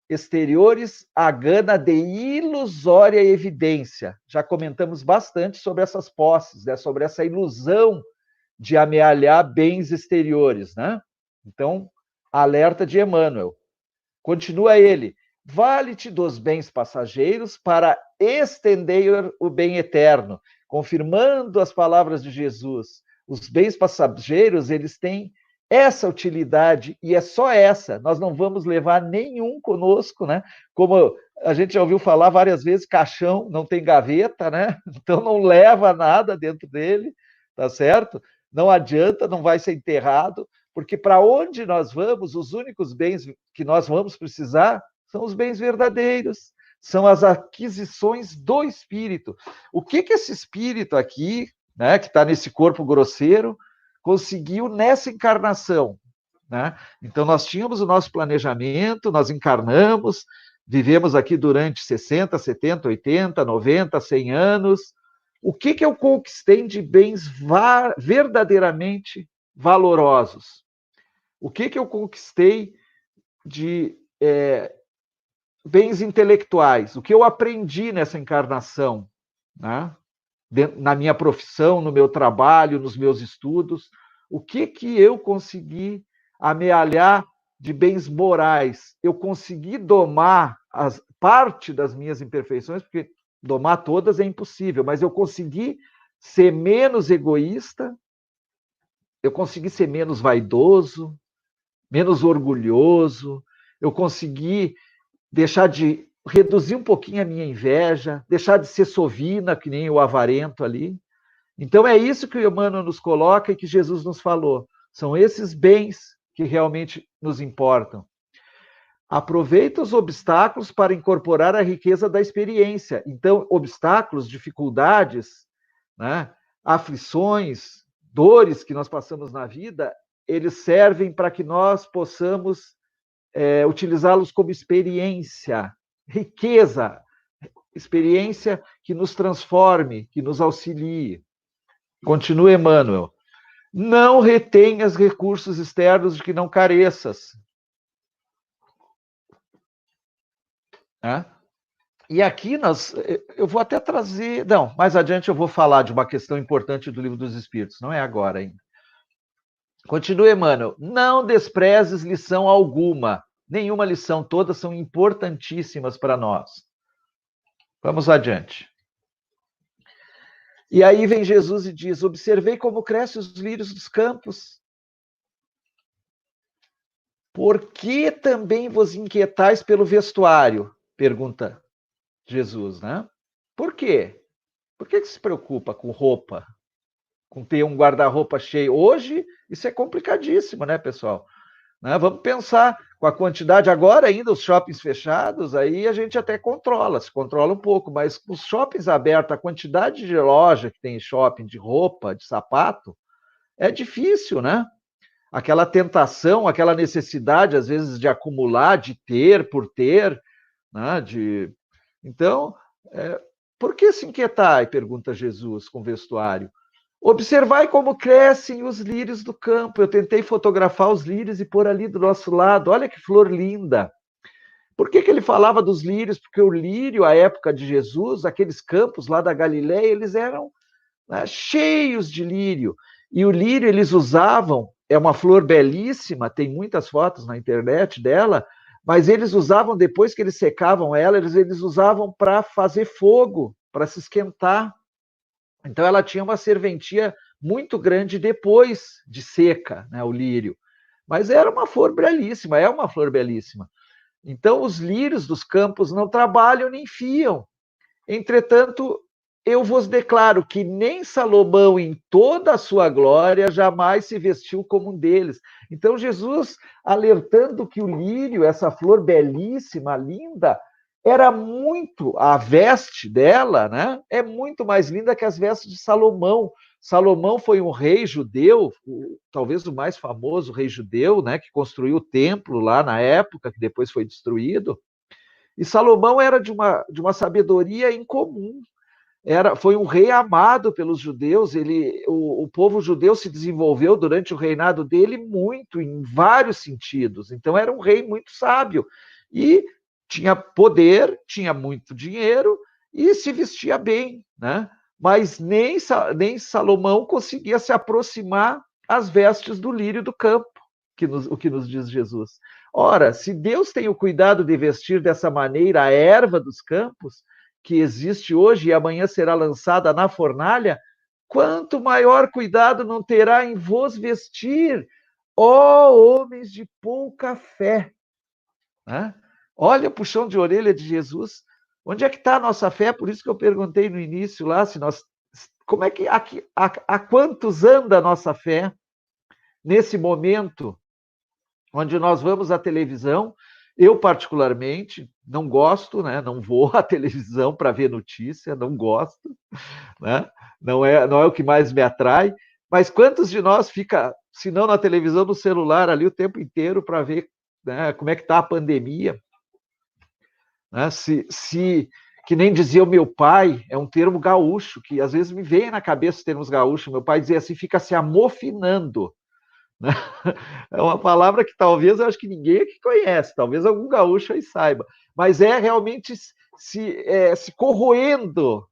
Speaker 1: exteriores à gana de ilusória evidência. Já comentamos bastante sobre essas posses, né? Sobre essa ilusão de amealhar bens exteriores, né? Então, alerta de Emmanuel. Continua ele.
Speaker 2: vale-te dos bens passageiros para estender o bem eterno, confirmando as palavras de Jesus. Os bens passageiros, eles têm essa utilidade, e é só essa, nós não vamos levar nenhum conosco, né? Como a gente já ouviu falar várias vezes, caixão não tem gaveta, né? Então não leva nada dentro dele, tá certo? Não adianta, não vai ser enterrado, porque para onde nós vamos, os únicos bens que nós vamos precisar são os bens verdadeiros, são as aquisições do espírito. O que esse espírito aqui, né, que está nesse corpo grosseiro, conseguiu nessa encarnação? Né? Então, nós tínhamos o nosso planejamento, nós encarnamos, vivemos aqui durante 60, 70, 80, 90, 100 anos. O que eu conquistei de bens verdadeiramente valorosos? O que eu conquistei de bens intelectuais? O que eu aprendi nessa encarnação? Né? Na minha profissão, no meu trabalho, nos meus estudos, o que eu consegui amealhar de bens morais? Eu consegui domar parte das minhas imperfeições, porque domar todas é impossível, mas eu consegui ser menos egoísta, eu consegui ser menos vaidoso, menos orgulhoso, eu consegui deixar de reduzir um pouquinho a minha inveja, deixar de ser sovina, que nem o avarento ali. Então é isso que o Emmanuel nos coloca e que Jesus nos falou. São esses bens que realmente nos importam. Aproveita os obstáculos para incorporar a riqueza da experiência. Então, obstáculos, dificuldades, né, aflições, dores que nós passamos na vida, eles servem para que nós possamos utilizá-los como experiência, riqueza, experiência que nos transforme, que nos auxilie. Continua Emmanuel. Não retenhas recursos externos de que não careças. E aqui eu vou até trazer... Não, mais adiante eu vou falar de uma questão importante do Livro dos Espíritos, não é agora ainda. Continua Emmanuel. Não desprezes lição alguma. Nenhuma lição, todas são importantíssimas para nós. Vamos adiante. E aí vem Jesus e diz: observei como crescem os lírios dos campos. Por que também vos inquietais pelo vestuário? Pergunta Jesus, né? Por quê? Por que se preocupa com roupa? Com ter um guarda-roupa cheio? Hoje, isso é complicadíssimo, né, pessoal? Né? Vamos pensar com a quantidade, agora ainda os shoppings fechados, aí a gente até se controla um pouco, mas os shoppings abertos, a quantidade de loja que tem em shopping, de roupa, de sapato, é difícil, né? Aquela tentação, aquela necessidade, às vezes, de acumular, de ter por ter, né? Então, por que se inquietar? Pergunta Jesus com o vestuário. Observai como crescem os lírios do campo. Eu tentei fotografar os lírios e pôr ali do nosso lado. Olha que flor linda. Por que ele falava dos lírios? Porque o lírio, à época de Jesus, aqueles campos lá da Galileia, eles eram, né, cheios de lírio. E o lírio eles usavam, é uma flor belíssima, tem muitas fotos na internet dela, mas eles usavam, depois que eles secavam ela, eles usavam para fazer fogo, para se esquentar. Então, ela tinha uma serventia muito grande depois de seca, né, o lírio. Mas era uma flor belíssima, é uma flor belíssima. Então, os lírios dos campos não trabalham nem fiam. Entretanto, eu vos declaro que nem Salomão, em toda a sua glória, jamais se vestiu como um deles. Então, Jesus alertando que o lírio, essa flor belíssima, linda, era muito, a veste dela, né, é muito mais linda que as vestes de Salomão. Salomão foi um rei judeu, talvez o mais famoso rei judeu, né, que construiu o templo lá na época, que depois foi destruído. E Salomão era de uma sabedoria incomum. Foi um rei amado pelos judeus. O povo judeu se desenvolveu durante o reinado dele muito, em vários sentidos. Então, era um rei muito sábio. E tinha poder, tinha muito dinheiro e se vestia bem, né? Mas nem Salomão conseguia se aproximar às vestes do lírio do campo. o que nos diz Jesus. Ora, se Deus tem o cuidado de vestir dessa maneira a erva dos campos, que existe hoje e amanhã será lançada na fornalha, quanto maior cuidado não terá em vos vestir, ó homens de pouca fé. Né? Olha o puxão de orelha de Jesus. Onde é que está a nossa fé? Por isso que eu perguntei no início lá, se nós, como é que a quantos anda a nossa fé nesse momento onde nós vamos à televisão? Eu, particularmente, não gosto, né? Não vou à televisão para ver notícia, não gosto, né? Não é o que mais me atrai. Mas quantos de nós fica, se não na televisão, no celular ali o tempo inteiro para ver, né, como é que está a pandemia? Né? Que nem dizia o meu pai, é um termo gaúcho, que às vezes me vem na cabeça os termos gaúchos. Meu pai dizia assim, fica se amofinando. Né? É uma palavra que talvez eu acho que ninguém aqui conhece, talvez algum gaúcho aí saiba, mas é realmente se corroendo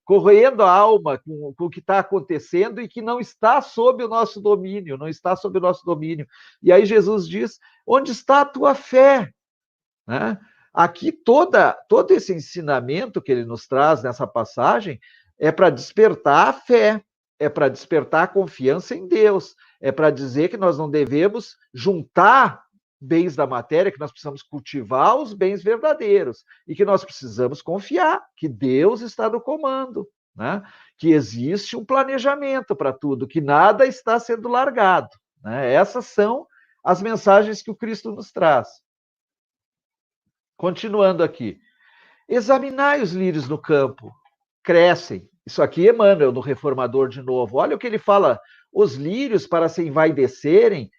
Speaker 2: a alma com o que está acontecendo e que não está sob o nosso domínio, não está sob o nosso domínio. E aí Jesus diz, onde está a tua fé? Né? Aqui todo esse ensinamento que ele nos traz nessa passagem é para despertar a fé, é para despertar a confiança em Deus, é para dizer que nós não devemos juntar bens da matéria, que nós precisamos cultivar os bens verdadeiros e que nós precisamos confiar que Deus está no comando, né? Que existe um planejamento para tudo, que nada está sendo largado. Né? Essas são as mensagens que o Cristo nos traz. Continuando aqui. Examinai os lírios no campo, crescem. Isso aqui, Emmanuel, do Reformador, de novo. Olha o que ele fala. Os lírios, para se envaidecerem,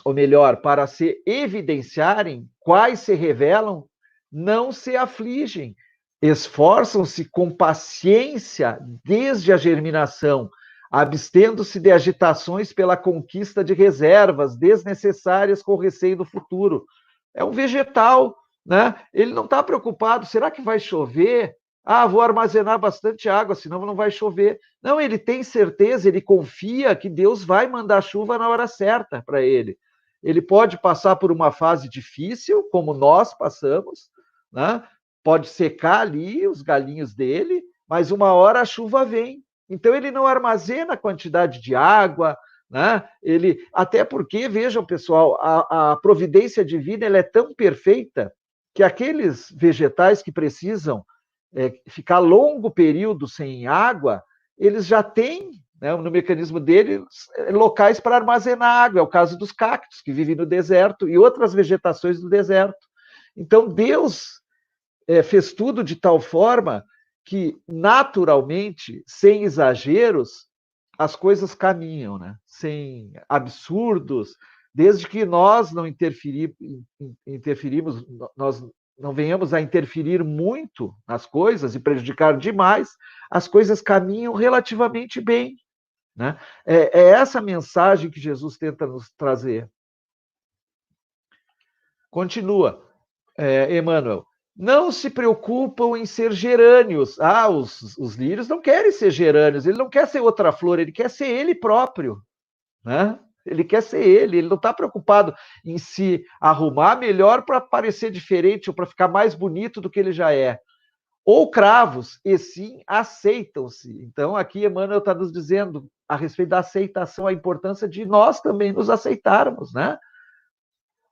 Speaker 2: ou melhor, para se evidenciarem, quais se revelam, não se afligem. Esforçam-se com paciência desde a germinação, abstendo-se de agitações pela conquista de reservas desnecessárias com receio do futuro. É um vegetal, né? Ele não está preocupado, será que vai chover? Ah, vou armazenar bastante água, senão não vai chover. Não, ele tem certeza, ele confia que Deus vai mandar chuva na hora certa para ele. Ele pode passar por uma fase difícil, como nós passamos, né? Pode secar ali os galinhos dele, mas uma hora a chuva vem. Então ele não armazena a quantidade de água, né? Até porque, vejam, pessoal, a providência divina ela é tão perfeita que aqueles vegetais que precisam ficar longo período sem água, eles já têm, né, no mecanismo deles, locais para armazenar água. É o caso dos cactos, que vivem no deserto, e outras vegetações do deserto. Então, Deus fez tudo de tal forma que, naturalmente, sem exageros, as coisas caminham, né? Sem absurdos, desde que nós não interferimos, nós não venhamos a interferir muito nas coisas e prejudicar demais, as coisas caminham relativamente bem. Né? É essa mensagem que Jesus tenta nos trazer. Continua, Emmanuel. Não se preocupam em ser gerâneos. Ah, os lírios não querem ser gerâneos, ele não quer ser outra flor, ele quer ser ele próprio. Né? Ele quer ser ele não está preocupado em se arrumar melhor para parecer diferente ou para ficar mais bonito do que ele já é. Ou cravos, e sim aceitam-se. Então, aqui Emmanuel está nos dizendo a respeito da aceitação, a importância de nós também nos aceitarmos, né?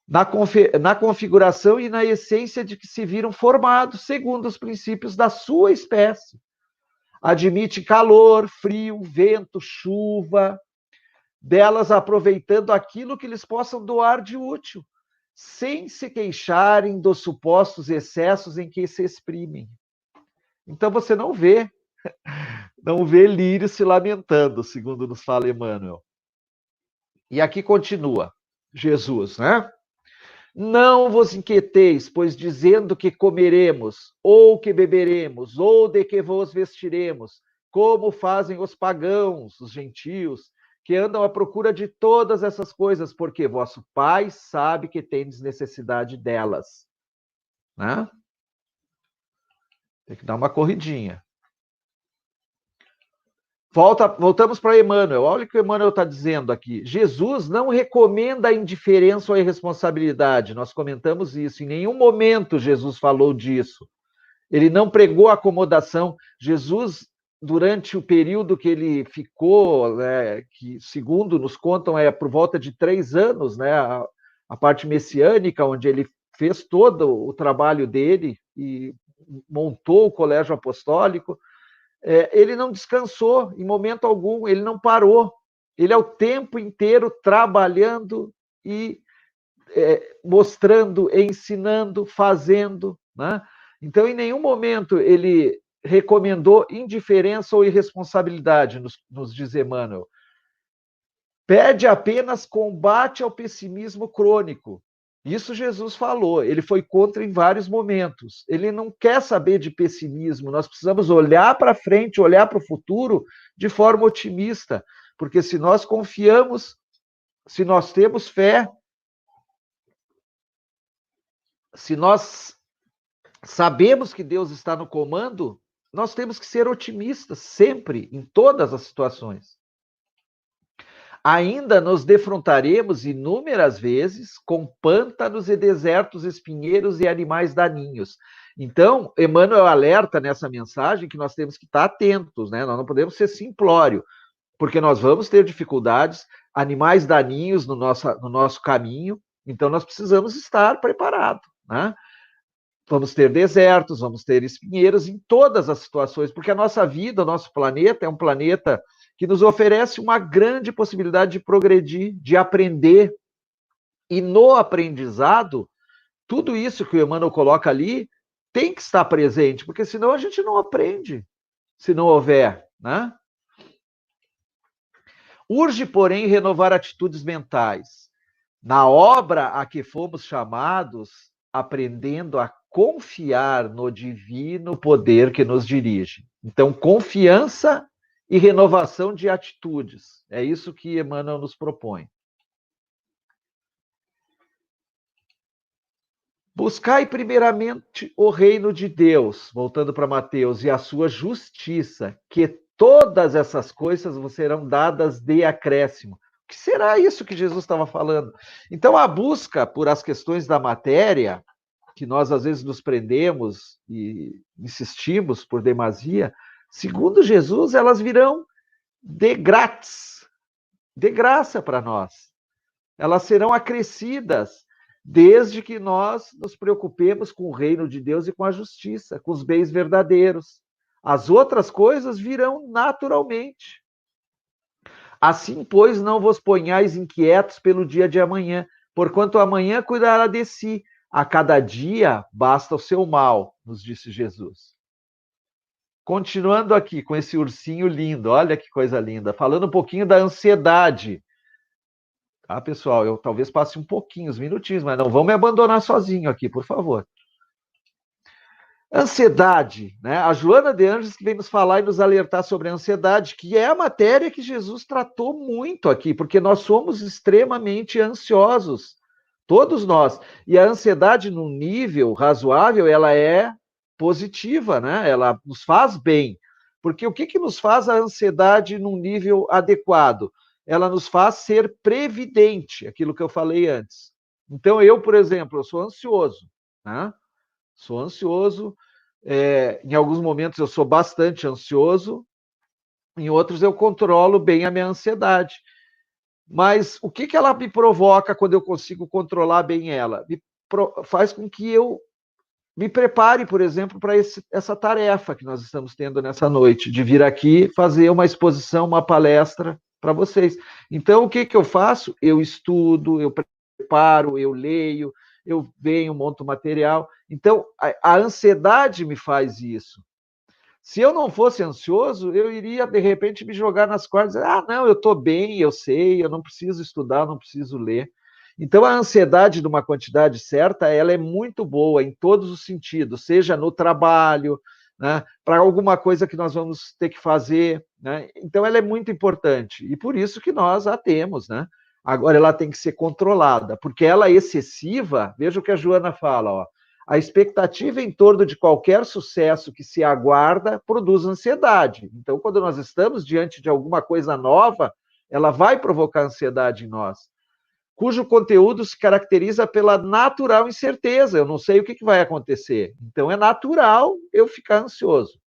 Speaker 2: Na configuração e na essência de que se viram formados segundo os princípios da sua espécie. Admite calor, frio, vento, chuva, delas aproveitando aquilo que lhes possam doar de útil, sem se queixarem dos supostos excessos em que se exprimem. Então você não vê lírio se lamentando, segundo nos fala Emmanuel. E aqui continua Jesus, né? Não vos inquieteis, pois dizendo que comeremos, ou que beberemos, ou de que vos vestiremos, como fazem os pagãos, os gentios, que andam à procura de todas essas coisas, porque vosso Pai sabe que tendes necessidade delas. Né? Tem que dar uma corridinha. Voltamos para Emmanuel. Olha o que o Emmanuel está dizendo aqui. Jesus não recomenda a indiferença ou a irresponsabilidade. Nós comentamos isso. Em nenhum momento Jesus falou disso. Ele não pregou acomodação. Jesus, durante o período que ele ficou, né, que segundo nos contam é por volta de 3 anos, né, a parte messiânica, onde ele fez todo o trabalho dele e montou o colégio apostólico, ele não descansou em momento algum, ele não parou. Ele é o tempo inteiro trabalhando e mostrando, ensinando, fazendo, né? Então, em nenhum momento ele recomendou indiferença ou irresponsabilidade, nos diz Emmanuel. Pede apenas combate ao pessimismo crônico. Isso Jesus falou, ele foi contra em vários momentos. Ele não quer saber de pessimismo, nós precisamos olhar para frente, olhar para o futuro de forma otimista, porque se nós confiamos, se nós temos fé, se nós sabemos que Deus está no comando, nós temos que ser otimistas sempre, em todas as situações. Ainda nos defrontaremos inúmeras vezes com pântanos e desertos, espinheiros e animais daninhos. Então, Emmanuel alerta nessa mensagem que nós temos que estar atentos, né? Nós não podemos ser simplório, porque nós vamos ter dificuldades, animais daninhos no nosso caminho, então nós precisamos estar preparados, né? Vamos ter desertos, vamos ter espinheiros em todas as situações, porque a nossa vida, o nosso planeta é um planeta que nos oferece uma grande possibilidade de progredir, de aprender. E no aprendizado, tudo isso que o Emmanuel coloca ali tem que estar presente, porque senão a gente não aprende, se não houver, né? Urge, porém, renovar atitudes mentais. Na obra a que fomos chamados, aprendendo a confiar no divino poder que nos dirige. Então, confiança e renovação de atitudes. É isso que Emmanuel nos propõe. Buscai primeiramente o reino de Deus, voltando para Mateus, e a sua justiça, que todas essas coisas vos serão dadas de acréscimo. O que será isso que Jesus estava falando? Então, a busca por as questões da matéria, que nós às vezes nos prendemos e insistimos por demasia, segundo Jesus, elas virão de grátis, de graça para nós. Elas serão acrescidas, desde que nós nos preocupemos com o reino de Deus e com a justiça, com os bens verdadeiros. As outras coisas virão naturalmente. Assim, pois, não vos ponhais inquietos pelo dia de amanhã, porquanto amanhã cuidará de si. A cada dia basta o seu mal, nos disse Jesus. Continuando aqui com esse ursinho lindo, olha que coisa linda, falando um pouquinho da ansiedade. Tá, pessoal? Eu talvez passe um pouquinho, uns minutinhos, mas não vão me abandonar sozinho aqui, por favor. Ansiedade, né? A Joana de Anjos que vem nos falar e nos alertar sobre a ansiedade, que é a matéria que Jesus tratou muito aqui, porque nós somos extremamente ansiosos, todos nós. E a ansiedade, num nível razoável, ela é positiva, né? Ela nos faz bem. Porque o que nos faz a ansiedade num nível adequado? Ela nos faz ser previdente, aquilo que eu falei antes. Então, eu, por exemplo, eu sou ansioso, né? Sou ansioso, em alguns momentos eu sou bastante ansioso, em outros eu controlo bem a minha ansiedade. Mas o que ela me provoca quando eu consigo controlar bem ela? Faz com que eu me prepare, por exemplo, para essa tarefa que nós estamos tendo nessa noite, de vir aqui fazer uma exposição, uma palestra para vocês. Então, o que eu faço? Eu estudo, eu preparo, eu leio, eu venho, monto material. Então, a ansiedade me faz isso. Se eu não fosse ansioso, eu iria, de repente, me jogar nas cordas e dizer, não, eu estou bem, eu sei, eu não preciso estudar, não preciso ler. Então, a ansiedade de uma quantidade certa, ela é muito boa em todos os sentidos, seja no trabalho, né, para alguma coisa que nós vamos ter que fazer, né? Então, ela é muito importante, e por isso que nós a temos, né? Agora, ela tem que ser controlada, porque ela é excessiva, veja o que a Joana fala, ó, A expectativa em torno de qualquer sucesso que se aguarda produz ansiedade. Então, quando nós estamos diante de alguma coisa nova, ela vai provocar ansiedade em nós, cujo conteúdo se caracteriza pela natural incerteza. Eu não sei o que vai acontecer. Então, é natural eu ficar ansioso.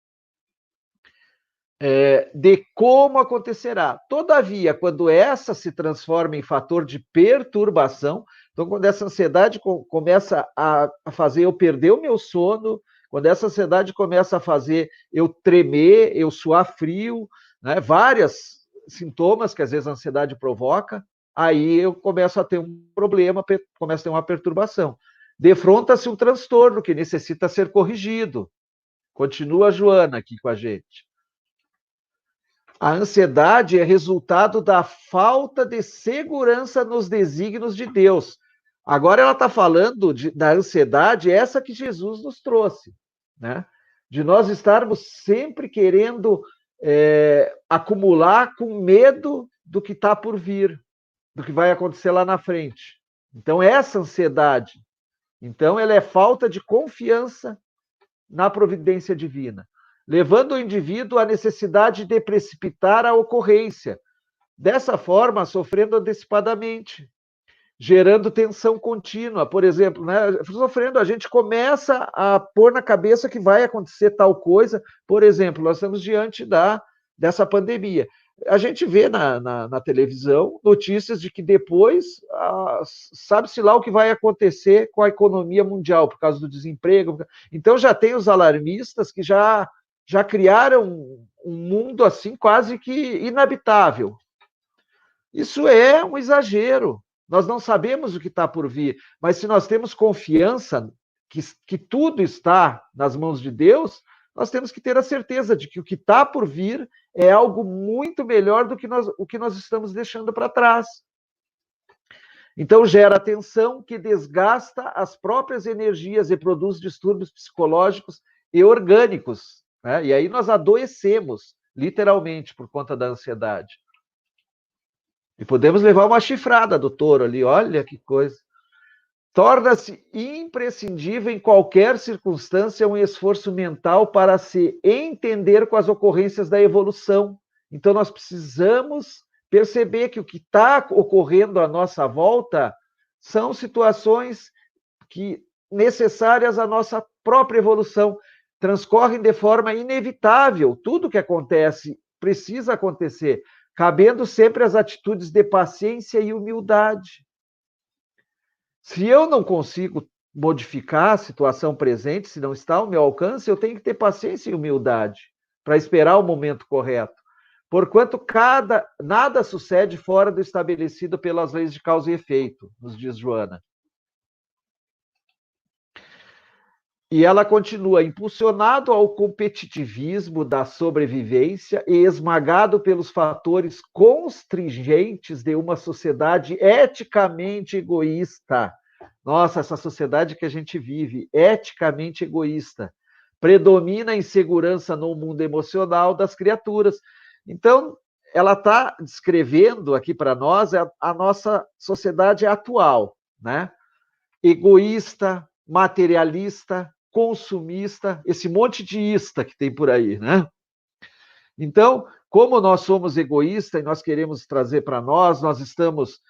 Speaker 2: De como acontecerá. Todavia, quando essa se transforma em fator de perturbação, então, quando essa ansiedade começa a fazer eu perder o meu sono, quando essa ansiedade começa a fazer eu tremer, eu suar frio, né, vários sintomas que às vezes a ansiedade provoca, aí eu começo a ter um problema, começo a ter uma perturbação. Defronta-se um transtorno que necessita ser corrigido. Continua a Joana aqui com a gente. A ansiedade é resultado da falta de segurança nos desígnios de Deus. Agora ela está falando da ansiedade, essa que Jesus nos trouxe, né? De nós estarmos sempre querendo acumular com medo do que está por vir, do que vai acontecer lá na frente. Então, essa ansiedade, então, ela é falta de confiança na providência divina, levando o indivíduo à necessidade de precipitar a ocorrência, dessa forma, sofrendo antecipadamente, gerando tensão contínua. Por exemplo, né, sofrendo, a gente começa a pôr na cabeça que vai acontecer tal coisa. Por exemplo, nós estamos diante dessa pandemia. A gente vê na televisão notícias de que depois sabe-se lá o que vai acontecer com a economia mundial por causa do desemprego. Então já tem os alarmistas que já criaram um mundo assim quase que inabitável. Isso é um exagero. Nós não sabemos o que está por vir, mas se nós temos confiança que tudo está nas mãos de Deus, nós temos que ter a certeza de que o que está por vir é algo muito melhor do que o que nós estamos deixando para trás. Então, gera tensão que desgasta as próprias energias e produz distúrbios psicológicos e orgânicos, né? E aí nós adoecemos, literalmente, por conta da ansiedade. E podemos levar uma chifrada do touro ali, olha que coisa. Torna-se imprescindível em qualquer circunstância um esforço mental para se entender com as ocorrências da evolução. Então, nós precisamos perceber que o que está ocorrendo à nossa volta são situações necessárias à nossa própria evolução. Transcorrem de forma inevitável. Tudo que acontece precisa acontecer, cabendo sempre as atitudes de paciência e humildade. Se eu não consigo modificar a situação presente, se não está ao meu alcance, eu tenho que ter paciência e humildade para esperar o momento correto. Porquanto nada sucede fora do estabelecido pelas leis de causa e efeito, nos diz Joana. E ela continua, impulsionado ao competitivismo da sobrevivência e esmagado pelos fatores constringentes de uma sociedade eticamente egoísta. Nossa, essa sociedade que a gente vive, eticamente egoísta, predomina a insegurança no mundo emocional das criaturas. Então, ela está descrevendo aqui para nós a nossa sociedade atual, né? Egoísta, materialista, consumista, esse monte de ista que tem por aí, né? Então, como nós somos egoístas e nós queremos trazer para nós estamos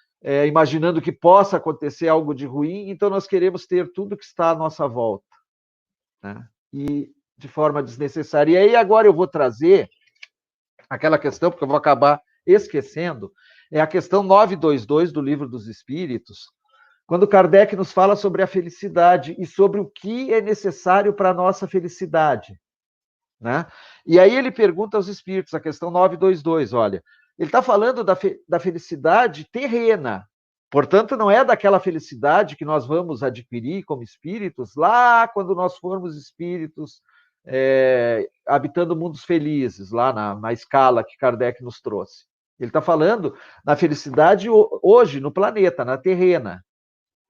Speaker 2: imaginando que possa acontecer algo de ruim, então nós queremos ter tudo que está à nossa volta, né? E de forma desnecessária. E aí agora eu vou trazer aquela questão, porque eu vou acabar esquecendo, é a questão 922 do Livro dos Espíritos, quando Kardec nos fala sobre a felicidade e sobre o que é necessário para a nossa felicidade, né? E aí ele pergunta aos espíritos, a questão 922, olha, ele está falando da felicidade terrena, portanto, não é daquela felicidade que nós vamos adquirir como espíritos lá quando nós formos espíritos habitando mundos felizes, lá na escala que Kardec nos trouxe. Ele está falando da felicidade hoje, no planeta, na terrena,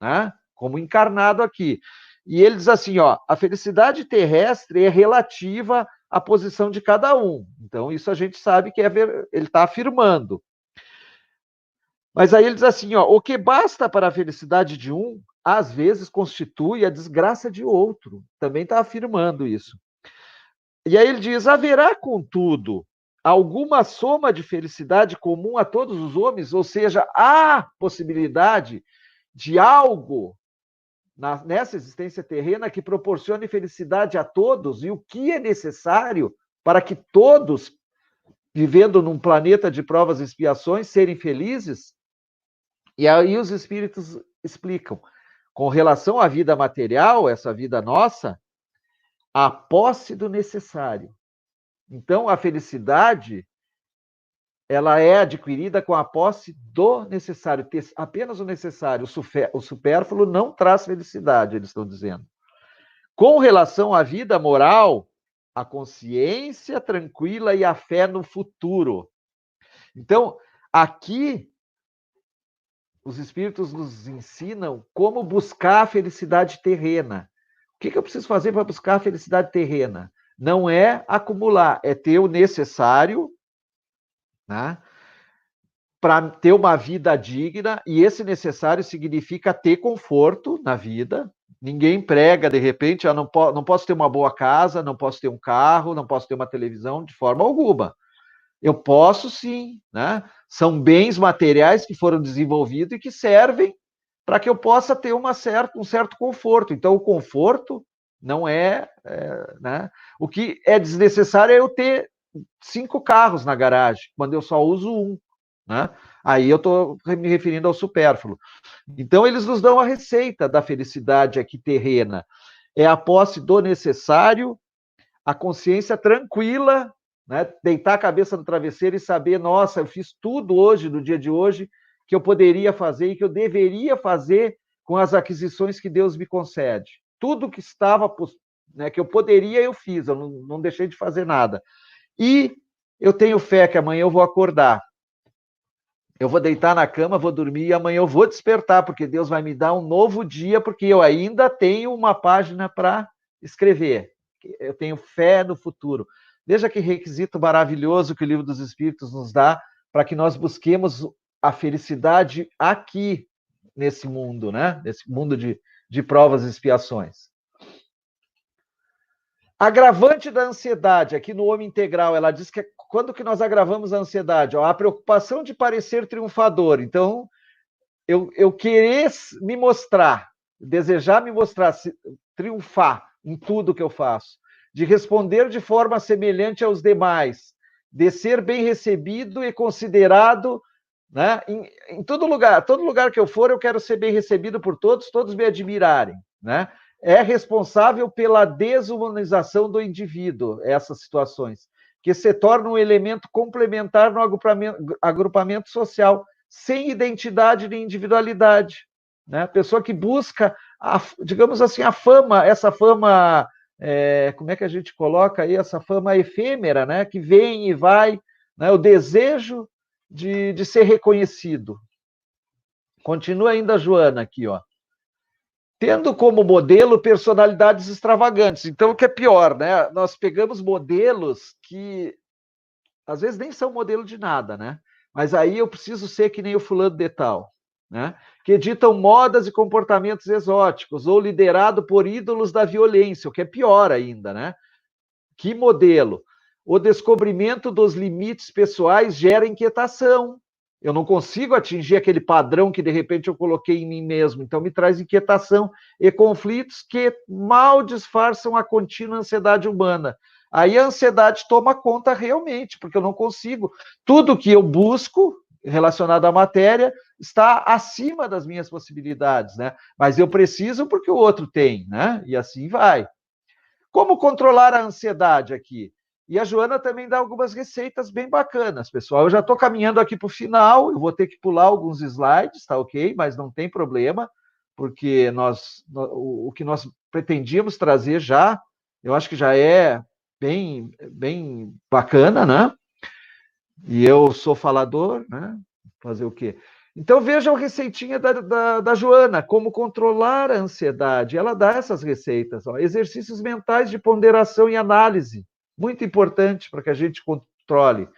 Speaker 2: né? Como encarnado aqui. E ele diz assim, ó, a felicidade terrestre é relativa à posição de cada um. Então, isso a gente sabe que ele está afirmando. Mas aí ele diz assim, ó, o que basta para a felicidade de um às vezes, constitui a desgraça de outro. Também está afirmando isso. E aí ele diz: haverá, contudo, alguma soma de felicidade comum a todos os homens? Ou seja, há possibilidade de algo nessa existência terrena que proporcione felicidade a todos? E o que é necessário para que todos, vivendo num planeta de provas e expiações, serem felizes? E aí os espíritos explicam. Com relação à vida material, essa vida nossa, a posse do necessário. Então, a felicidade, ela é adquirida com a posse do necessário, ter apenas o necessário. O supérfluo não traz felicidade, eles estão dizendo. Com relação à vida moral, a consciência tranquila e a fé no futuro. Então, aqui, os espíritos nos ensinam como buscar a felicidade terrena. O que eu preciso fazer para buscar a felicidade terrena? Não é acumular, é ter o necessário, né, para ter uma vida digna, e esse necessário significa ter conforto na vida. Ninguém prega, de repente, não posso ter uma boa casa, não posso ter um carro, não posso ter uma televisão, de forma alguma. Eu posso sim, né? São bens materiais que foram desenvolvidos e que servem para que eu possa ter um certo conforto. Então, o conforto não né? O que é desnecessário é eu ter 5 carros na garagem, quando eu só uso um, né? Aí eu estou me referindo ao supérfluo. Então, eles nos dão a receita da felicidade aqui terrena. É a posse do necessário, a consciência tranquila, né? Deitar a cabeça no travesseiro e saber, nossa, eu fiz tudo hoje, no dia de hoje, que eu poderia fazer e que eu deveria fazer com as aquisições que Deus me concede. Tudo que estava, né, que eu poderia, eu fiz, eu não deixei de fazer nada. E eu tenho fé que amanhã eu vou acordar. Eu vou deitar na cama, vou dormir e amanhã eu vou despertar, porque Deus vai me dar um novo dia, porque eu ainda tenho uma página para escrever. Eu tenho fé no futuro. Veja que requisito maravilhoso que o Livro dos Espíritos nos dá para que nós busquemos a felicidade aqui, nesse mundo, né? Nesse mundo de provas e expiações. Agravante da ansiedade, aqui no Homem Integral, ela diz que quando que nós agravamos a ansiedade? A preocupação de parecer triunfador. Então, eu querer me mostrar, desejar me mostrar, triunfar em tudo que eu faço, de responder de forma semelhante aos demais, de ser bem recebido e considerado, né, em todo lugar que eu for, eu quero ser bem recebido por todos, todos me admirarem, né? É responsável pela desumanização do indivíduo, essas situações, que se tornam um elemento complementar no agrupamento social, sem identidade nem individualidade, né? A pessoa que busca, digamos assim, a fama, essa fama, como é que a gente coloca aí, essa fama efêmera, né? Que vem e vai, né? O desejo de ser reconhecido. Continua ainda a Joana aqui, ó. Tendo como modelo personalidades extravagantes. Então, o que é pior, né? Nós pegamos modelos que às vezes nem são modelo de nada, né? Mas aí eu preciso ser que nem o fulano de tal, né? Que ditam modas e comportamentos exóticos, ou liderado por ídolos da violência, o que é pior ainda, né? Que modelo? O descobrimento dos limites pessoais gera inquietação. Eu não consigo atingir aquele padrão que de repente eu coloquei em mim mesmo, então me traz inquietação e conflitos que mal disfarçam a contínua ansiedade humana. Aí a ansiedade toma conta realmente, porque eu não consigo. Tudo que eu busco relacionado à matéria está acima das minhas possibilidades, né? Mas eu preciso porque o outro tem, né? E assim vai. Como controlar a ansiedade aqui? E a Joana também dá algumas receitas bem bacanas, pessoal. Eu já estou caminhando aqui para o final, eu vou ter que pular alguns slides, tá ok? Mas não tem problema, porque o que nós pretendíamos trazer já, eu acho que já é bem bacana, né? E eu sou falador, né? Fazer o quê? Então vejam a receitinha da Joana, como controlar a ansiedade. Ela dá essas receitas, ó. Exercícios mentais de ponderação e análise, muito importante para que a gente controle.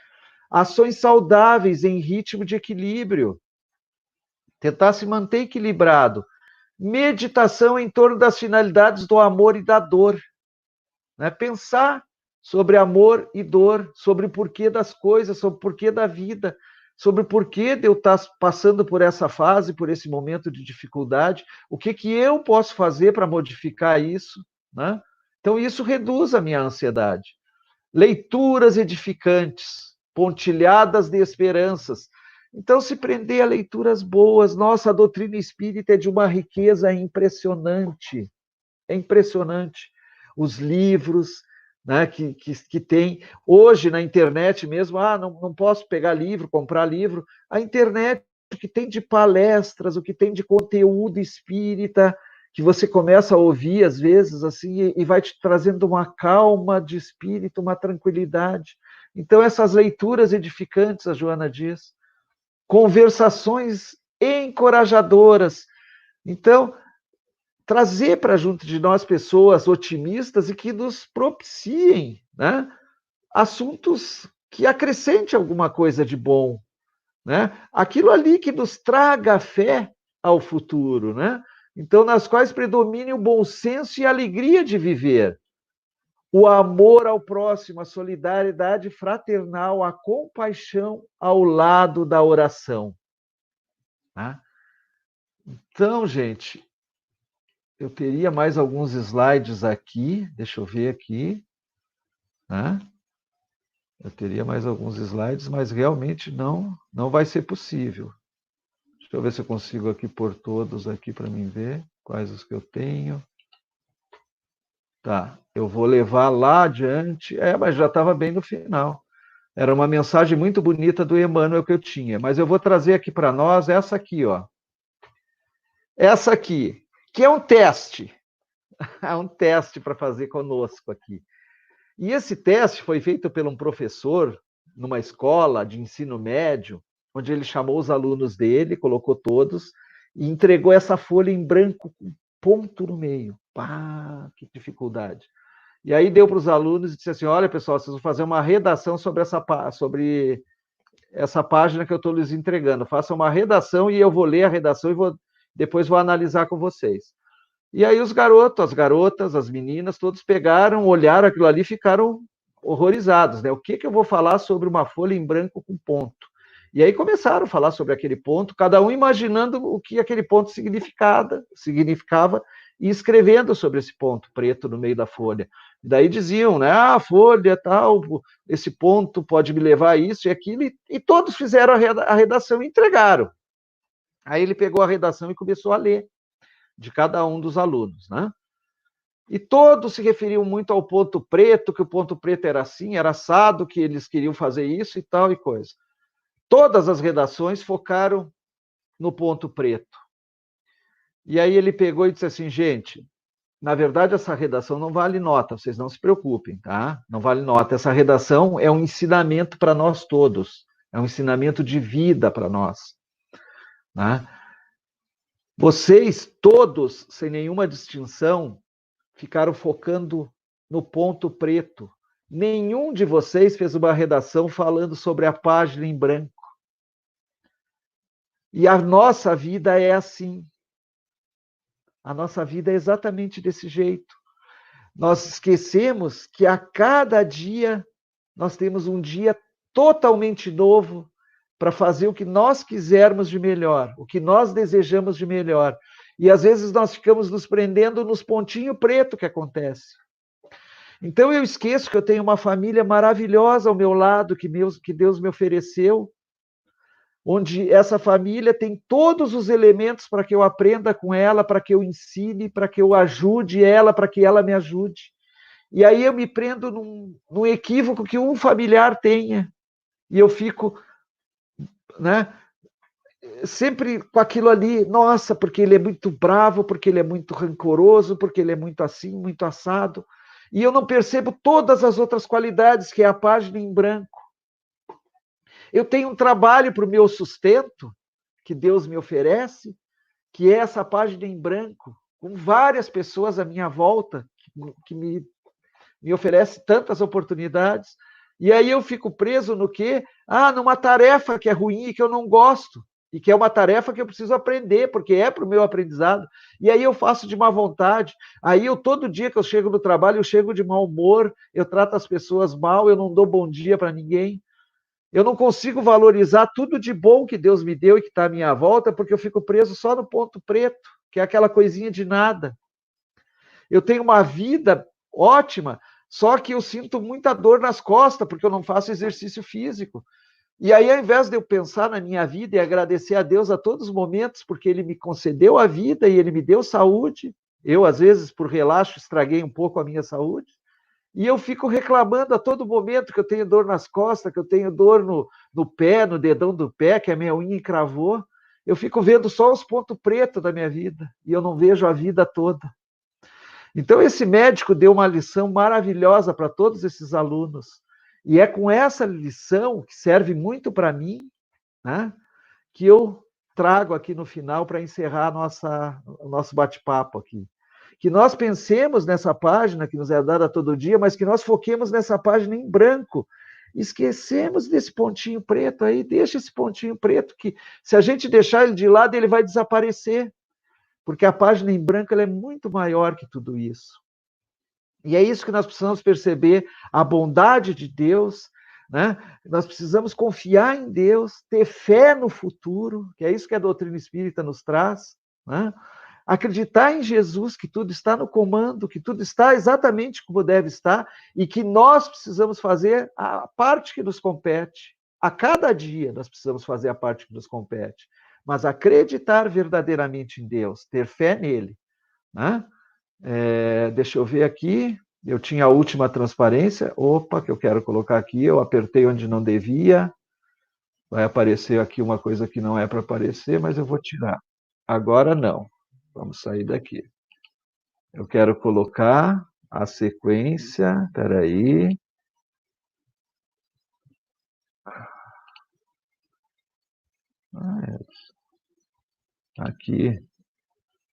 Speaker 2: Ações saudáveis em ritmo de equilíbrio. Tentar se manter equilibrado. meditação em torno das finalidades do amor e da dor. Né? Pensar sobre amor e dor, sobre o porquê das coisas, sobre o porquê da vida, sobre o porquê de eu estar passando por essa fase, por esse momento de dificuldade, o que eu posso fazer para modificar isso. Né? Então, isso reduz a minha ansiedade. Leituras edificantes, pontilhadas de esperanças. Então, se prender a leituras boas, nossa, a doutrina espírita é de uma riqueza impressionante. É impressionante. Os livros, né, que tem. Hoje, na internet mesmo, não posso pegar livro, comprar livro. A internet, o que tem de palestras, o que tem de conteúdo espírita, que você começa a ouvir, às vezes, assim, e vai te trazendo uma calma de espírito, uma tranquilidade. Então, essas leituras edificantes, a Joana diz, conversações encorajadoras. Então, trazer para junto de nós pessoas otimistas e que nos propiciem, né, assuntos que acrescentem alguma coisa de bom, né? Aquilo ali que nos traga fé ao futuro, né? Então, nas quais predomine o bom senso e a alegria de viver, o amor ao próximo, a solidariedade fraternal, a compaixão ao lado da oração. Né? Então, gente, eu teria mais alguns slides aqui, deixa eu ver aqui. Né? Eu teria mais alguns slides, mas realmente não vai ser possível. Deixa eu ver se eu consigo aqui pôr todos aqui para mim ver quais os que eu tenho. Tá, eu vou levar lá adiante. Mas já estava bem no final. Era uma mensagem muito bonita do Emmanuel que eu tinha, mas eu vou trazer aqui para nós essa aqui, ó. Essa aqui, que é um teste. É um teste para fazer conosco aqui. E esse teste foi feito por um professor numa escola de ensino médio, onde ele chamou os alunos dele, colocou todos, e entregou essa folha em branco com ponto no meio. Pá, que dificuldade. E aí deu para os alunos e disse assim, olha, pessoal, vocês vão fazer uma redação sobre essa página que eu estou lhes entregando. Façam uma redação e eu vou ler a redação e depois vou analisar com vocês. E aí os garotos, as garotas, as meninas, todos pegaram, olharam aquilo ali e ficaram horrorizados, né? O que eu vou falar sobre uma folha em branco com ponto? E aí começaram a falar sobre aquele ponto, cada um imaginando o que aquele ponto significava e escrevendo sobre esse ponto preto no meio da folha. E daí diziam, né? A folha tal, esse ponto pode me levar a isso e aquilo, e todos fizeram a redação e entregaram. Aí ele pegou a redação e começou a ler de cada um dos alunos, né? E todos se referiam muito ao ponto preto, que o ponto preto era assim, era assado, que eles queriam fazer isso e tal e coisa. Todas as redações focaram no ponto preto. E aí ele pegou e disse assim, gente, na verdade essa redação não vale nota, vocês não se preocupem, tá? Não vale nota. Essa redação é um ensinamento para nós todos, é um ensinamento de vida para nós, né? Vocês todos, sem nenhuma distinção, ficaram focando no ponto preto. Nenhum de vocês fez uma redação falando sobre a página em branco. E a nossa vida é assim. A nossa vida é exatamente desse jeito. Nós esquecemos que a cada dia nós temos um dia totalmente novo para fazer o que nós quisermos de melhor, o que nós desejamos de melhor. E às vezes nós ficamos nos prendendo nos pontinhos pretos que acontece. Então eu esqueço que eu tenho uma família maravilhosa ao meu lado, que Deus me ofereceu, onde essa família tem todos os elementos para que eu aprenda com ela, para que eu ensine, para que eu ajude ela, para que ela me ajude. E aí eu me prendo num equívoco que um familiar tenha, e eu fico, né, sempre com aquilo ali, nossa, porque ele é muito bravo, porque ele é muito rancoroso, porque ele é muito assim, muito assado, e eu não percebo todas as outras qualidades, que é a página em branco. Eu tenho um trabalho para o meu sustento, que Deus me oferece, que é essa página em branco, com várias pessoas à minha volta, que me oferece tantas oportunidades, e aí eu fico preso no quê? Numa tarefa que é ruim e que eu não gosto, e que é uma tarefa que eu preciso aprender, porque é para o meu aprendizado, e aí eu faço de má vontade, aí eu todo dia que eu chego no trabalho, eu chego de mau humor, eu trato as pessoas mal, eu não dou bom dia para ninguém, eu não consigo valorizar tudo de bom que Deus me deu e que está à minha volta, porque eu fico preso só no ponto preto, que é aquela coisinha de nada. Eu tenho uma vida ótima, só que eu sinto muita dor nas costas, porque eu não faço exercício físico. E aí, ao invés de eu pensar na minha vida e agradecer a Deus a todos os momentos, porque Ele me concedeu a vida e Ele me deu saúde, eu, às vezes, por relaxo, estraguei um pouco a minha saúde, e eu fico reclamando a todo momento que eu tenho dor nas costas, que eu tenho dor no pé, no dedão do pé, que a minha unha encravou. Eu fico vendo só os pontos pretos da minha vida, e eu não vejo a vida toda. Então, esse médico deu uma lição maravilhosa para todos esses alunos. E é com essa lição, que serve muito para mim, né, que eu trago aqui no final para encerrar o nosso bate-papo aqui. Que nós pensemos nessa página que nos é dada todo dia, mas que nós foquemos nessa página em branco. Esquecemos desse pontinho preto aí, deixa esse pontinho preto, que se a gente deixar ele de lado, ele vai desaparecer. Porque a página em branco ela é muito maior que tudo isso. E é isso que nós precisamos perceber, a bondade de Deus, né? Nós precisamos confiar em Deus, ter fé no futuro, que é isso que a doutrina espírita nos traz, né? Acreditar em Jesus, que tudo está no comando, que tudo está exatamente como deve estar, e que nós precisamos fazer a parte que nos compete. A cada dia nós precisamos fazer a parte que nos compete. Mas acreditar verdadeiramente em Deus, ter fé nele, né? Deixa eu ver aqui, eu tinha a última transparência, opa, que eu quero colocar aqui, eu apertei onde não devia, vai aparecer aqui uma coisa que não é para aparecer, mas eu vou tirar. Agora não, vamos sair daqui. Eu quero colocar a sequência, espera aí. Aqui,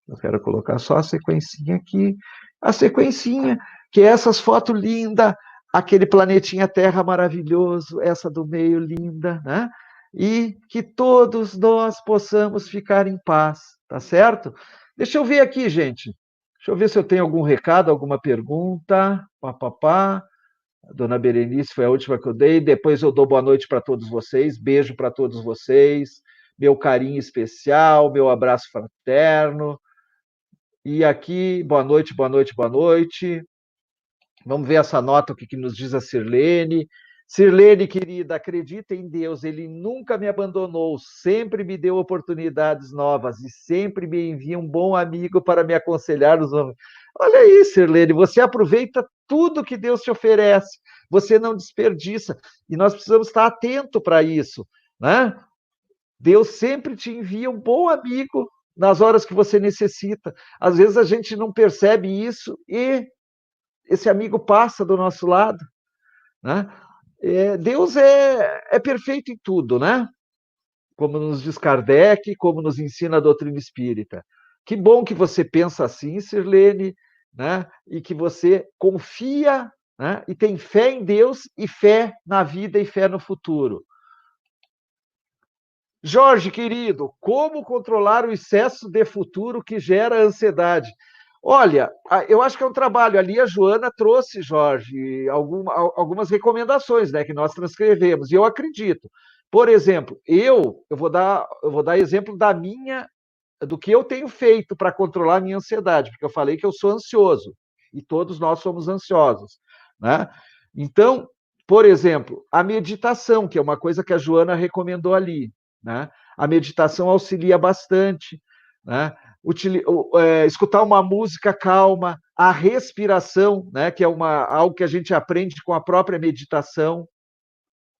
Speaker 2: eu quero colocar só a sequencinha aqui. A sequencinha, que é essas fotos lindas, aquele planetinha Terra maravilhoso, essa do meio linda, né? E que todos nós possamos ficar em paz, tá certo? Deixa eu ver aqui, gente. Deixa eu ver se eu tenho algum recado, alguma pergunta. Papapá. A dona Berenice foi a última que eu dei. Depois eu dou boa noite para todos vocês. Beijo para todos vocês. Meu carinho especial, meu abraço fraterno. E aqui, boa noite, boa noite, boa noite. Vamos ver essa nota, o que nos diz a Sirlene. Sirlene, querida, acredita em Deus, Ele nunca me abandonou, sempre me deu oportunidades novas e sempre me envia um bom amigo para me aconselhar nos homens. Olha aí, Sirlene, você aproveita tudo que Deus te oferece, você não desperdiça, e nós precisamos estar atento para isso, né? Deus sempre te envia um bom amigo nas horas que você necessita. Às vezes a gente não percebe isso e esse amigo passa do nosso lado, né? Deus é perfeito em tudo, né? Como nos diz Kardec, como nos ensina a doutrina espírita. Que bom que você pensa assim, Sirlene, né? E que você confia, né? E tem fé em Deus e fé na vida e fé no futuro. Jorge, querido, como controlar o excesso de futuro que gera ansiedade? Olha, eu acho que é um trabalho. Ali a Joana trouxe, Jorge, algumas recomendações, né, que nós transcrevemos, e eu acredito. Por exemplo, eu vou dar exemplo do que eu tenho feito para controlar a minha ansiedade, porque eu falei que eu sou ansioso, e todos nós somos ansiosos, né? Então, por exemplo, a meditação, que é uma coisa que a Joana recomendou ali, né? A meditação auxilia bastante, né? Escutar uma música calma, a respiração, né? Que é algo que a gente aprende com a própria meditação.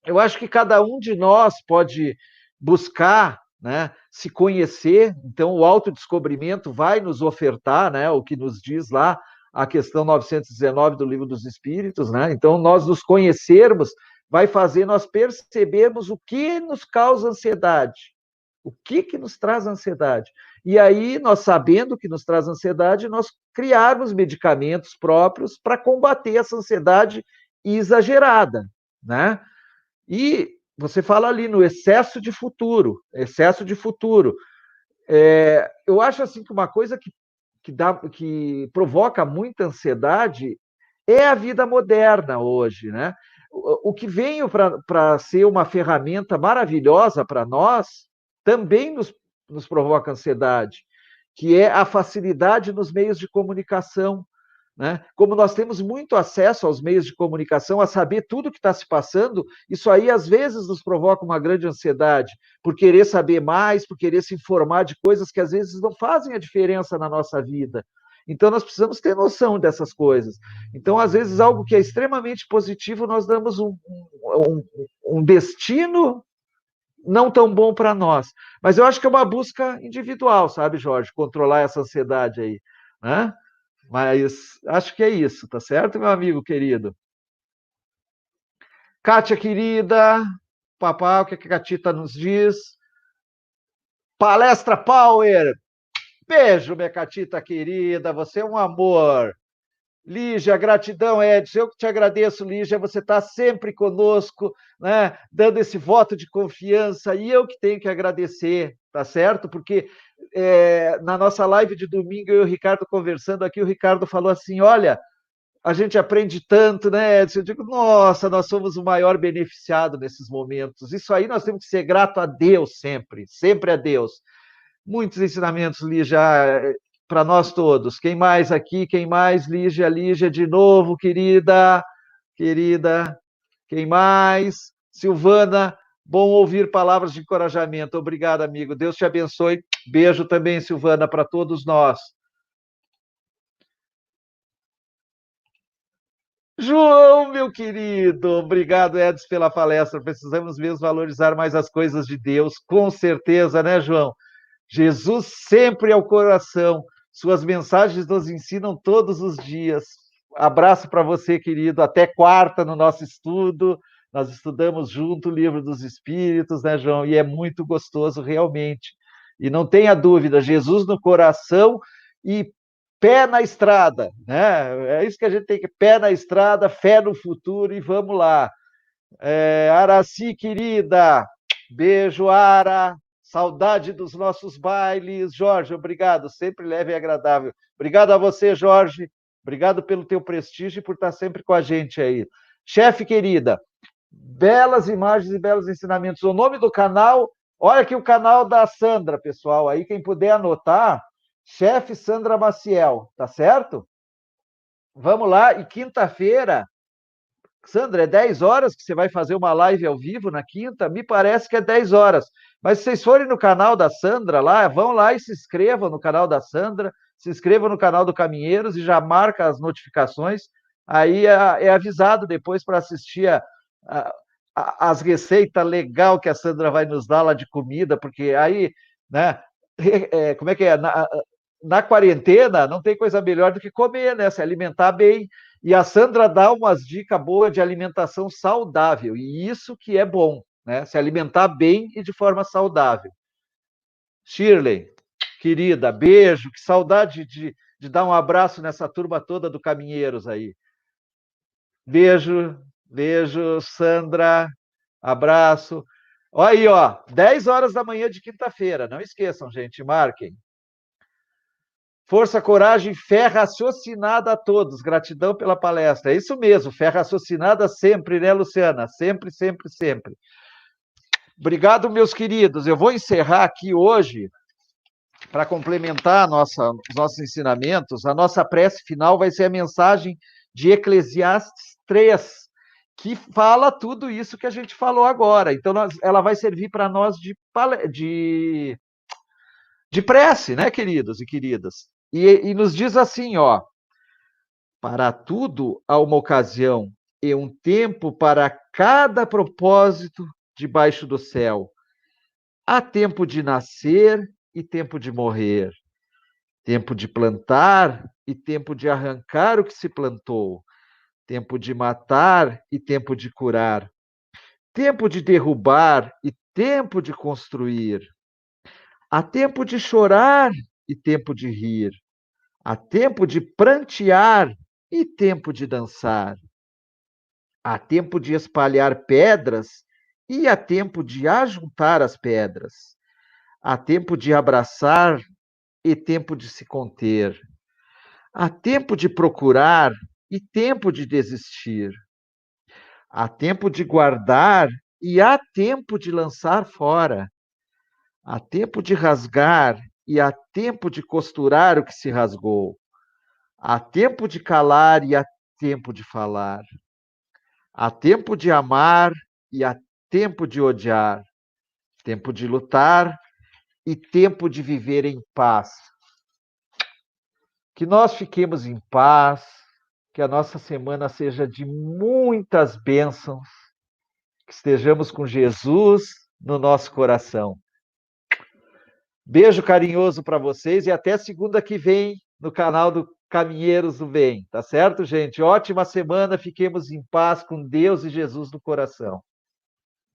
Speaker 2: Eu acho que cada um de nós pode buscar, né, se conhecer, então o autodescobrimento vai nos ofertar, né, o que nos diz lá a questão 919 do Livro dos Espíritos, né? Então nós nos conhecermos vai fazer nós percebermos o que nos causa ansiedade, o que nos traz ansiedade. E aí, nós sabendo o que nos traz ansiedade, nós criarmos medicamentos próprios para combater essa ansiedade exagerada, né? E você fala ali no excesso de futuro, excesso de futuro. Eu acho assim que uma coisa que provoca muita ansiedade é a vida moderna hoje, né? O que veio para ser uma ferramenta maravilhosa para nós também nos provoca ansiedade, que é a facilidade nos meios de comunicação. Né? Como nós temos muito acesso aos meios de comunicação, a saber tudo o que está se passando, isso aí às vezes nos provoca uma grande ansiedade, por querer saber mais, por querer se informar de coisas que às vezes não fazem a diferença na nossa vida. Então, nós precisamos ter noção dessas coisas. Então, às vezes, algo que é extremamente positivo, nós damos um destino não tão bom para nós. Mas eu acho que é uma busca individual, sabe, Jorge? Controlar essa ansiedade aí. Né? Mas acho que é isso, tá certo, meu amigo querido? Kátia, querida, papai, o que a Catita nos diz? Palestra Power! Beijo, minha Catita querida, você é um amor. Lígia, gratidão, Edson. Eu que te agradeço, Lígia. Você está sempre conosco, né? Dando esse voto de confiança, e eu que tenho que agradecer, tá certo? Porque na nossa live de domingo, eu e o Ricardo conversando aqui, o Ricardo falou assim: olha, a gente aprende tanto, né, Edson? Eu digo, nossa, nós somos o maior beneficiado nesses momentos. Isso aí nós temos que ser grato a Deus sempre, sempre a Deus. Muitos ensinamentos, Lígia, para nós todos. Quem mais aqui? Quem mais? Lígia, Lígia, de novo, querida, querida. Quem mais? Silvana, bom ouvir palavras de encorajamento. Obrigado, amigo. Deus te abençoe. Beijo também, Silvana, para todos nós. João, meu querido, obrigado, Edson, pela palestra. Precisamos mesmo valorizar mais as coisas de Deus, com certeza, né, João? Jesus sempre ao coração. Suas mensagens nos ensinam todos os dias. Abraço para você, querido. Até quarta no nosso estudo. Nós estudamos junto o Livro dos Espíritos, né, João? E é muito gostoso, realmente. E não tenha dúvida, Jesus no coração e pé na estrada, né? É isso que a gente tem que pé na estrada, fé no futuro e vamos lá. Araci, querida, beijo, Ara. Saudade dos nossos bailes. Jorge, obrigado, sempre leve e agradável. Obrigado a você, Jorge. Obrigado pelo teu prestígio e por estar sempre com a gente aí. Chefe querida, belas imagens e belos ensinamentos. O nome do canal, olha aqui o canal da Sandra, pessoal. Aí quem puder anotar, Chefe Sandra Maciel, tá certo? Vamos lá, e quinta-feira, Sandra, é 10 horas que você vai fazer uma live ao vivo na quinta? Me parece que é 10 horas. Mas se vocês forem no canal da Sandra lá, vão lá e se inscrevam no canal da Sandra, se inscrevam no canal do Caminheiros e já marca as notificações. Aí é avisado depois para assistir as receitas legal que a Sandra vai nos dar lá de comida, porque aí, né? Como é que é? Na quarentena não tem coisa melhor do que comer, né? Se alimentar bem. E a Sandra dá umas dicas boas de alimentação saudável, e isso que é bom, né? Se alimentar bem e de forma saudável. Shirley, querida, beijo, que saudade de dar um abraço nessa turma toda do Caminheiros aí. Beijo, beijo, Sandra, abraço. Olha aí, ó, 10 horas da manhã de quinta-feira, não esqueçam, gente, marquem. Força, coragem, fé raciocinada a todos. Gratidão pela palestra. É isso mesmo, fé raciocinada sempre, né, Luciana? Sempre, sempre, sempre. Obrigado, meus queridos. Eu vou encerrar aqui hoje, para complementar os nossos ensinamentos. A nossa prece final vai ser a mensagem de Eclesiastes 3, que fala tudo isso que a gente falou agora. Então, ela vai servir para nós de prece, né, queridos e queridas? E nos diz assim, ó: para tudo há uma ocasião e um tempo para cada propósito debaixo do céu. Há tempo de nascer e tempo de morrer, tempo de plantar e tempo de arrancar o que se plantou, tempo de matar e tempo de curar, tempo de derrubar e tempo de construir. Há tempo de chorar e tempo de rir. Há tempo de prantear e tempo de dançar. Há tempo de espalhar pedras e há tempo de ajuntar as pedras. Há tempo de abraçar e tempo de se conter. Há tempo de procurar e tempo de desistir. Há tempo de guardar e há tempo de lançar fora. Há tempo de rasgar e há tempo de costurar o que se rasgou. Há tempo de calar e há tempo de falar. Há tempo de amar e há tempo de odiar. Tempo de lutar e tempo de viver em paz. Que nós fiquemos em paz, que a nossa semana seja de muitas bênçãos, que estejamos com Jesus no nosso coração. Beijo carinhoso para vocês e até segunda que vem no canal do Caminheiros do Bem, tá certo, gente? Ótima semana, fiquemos em paz com Deus e Jesus no coração.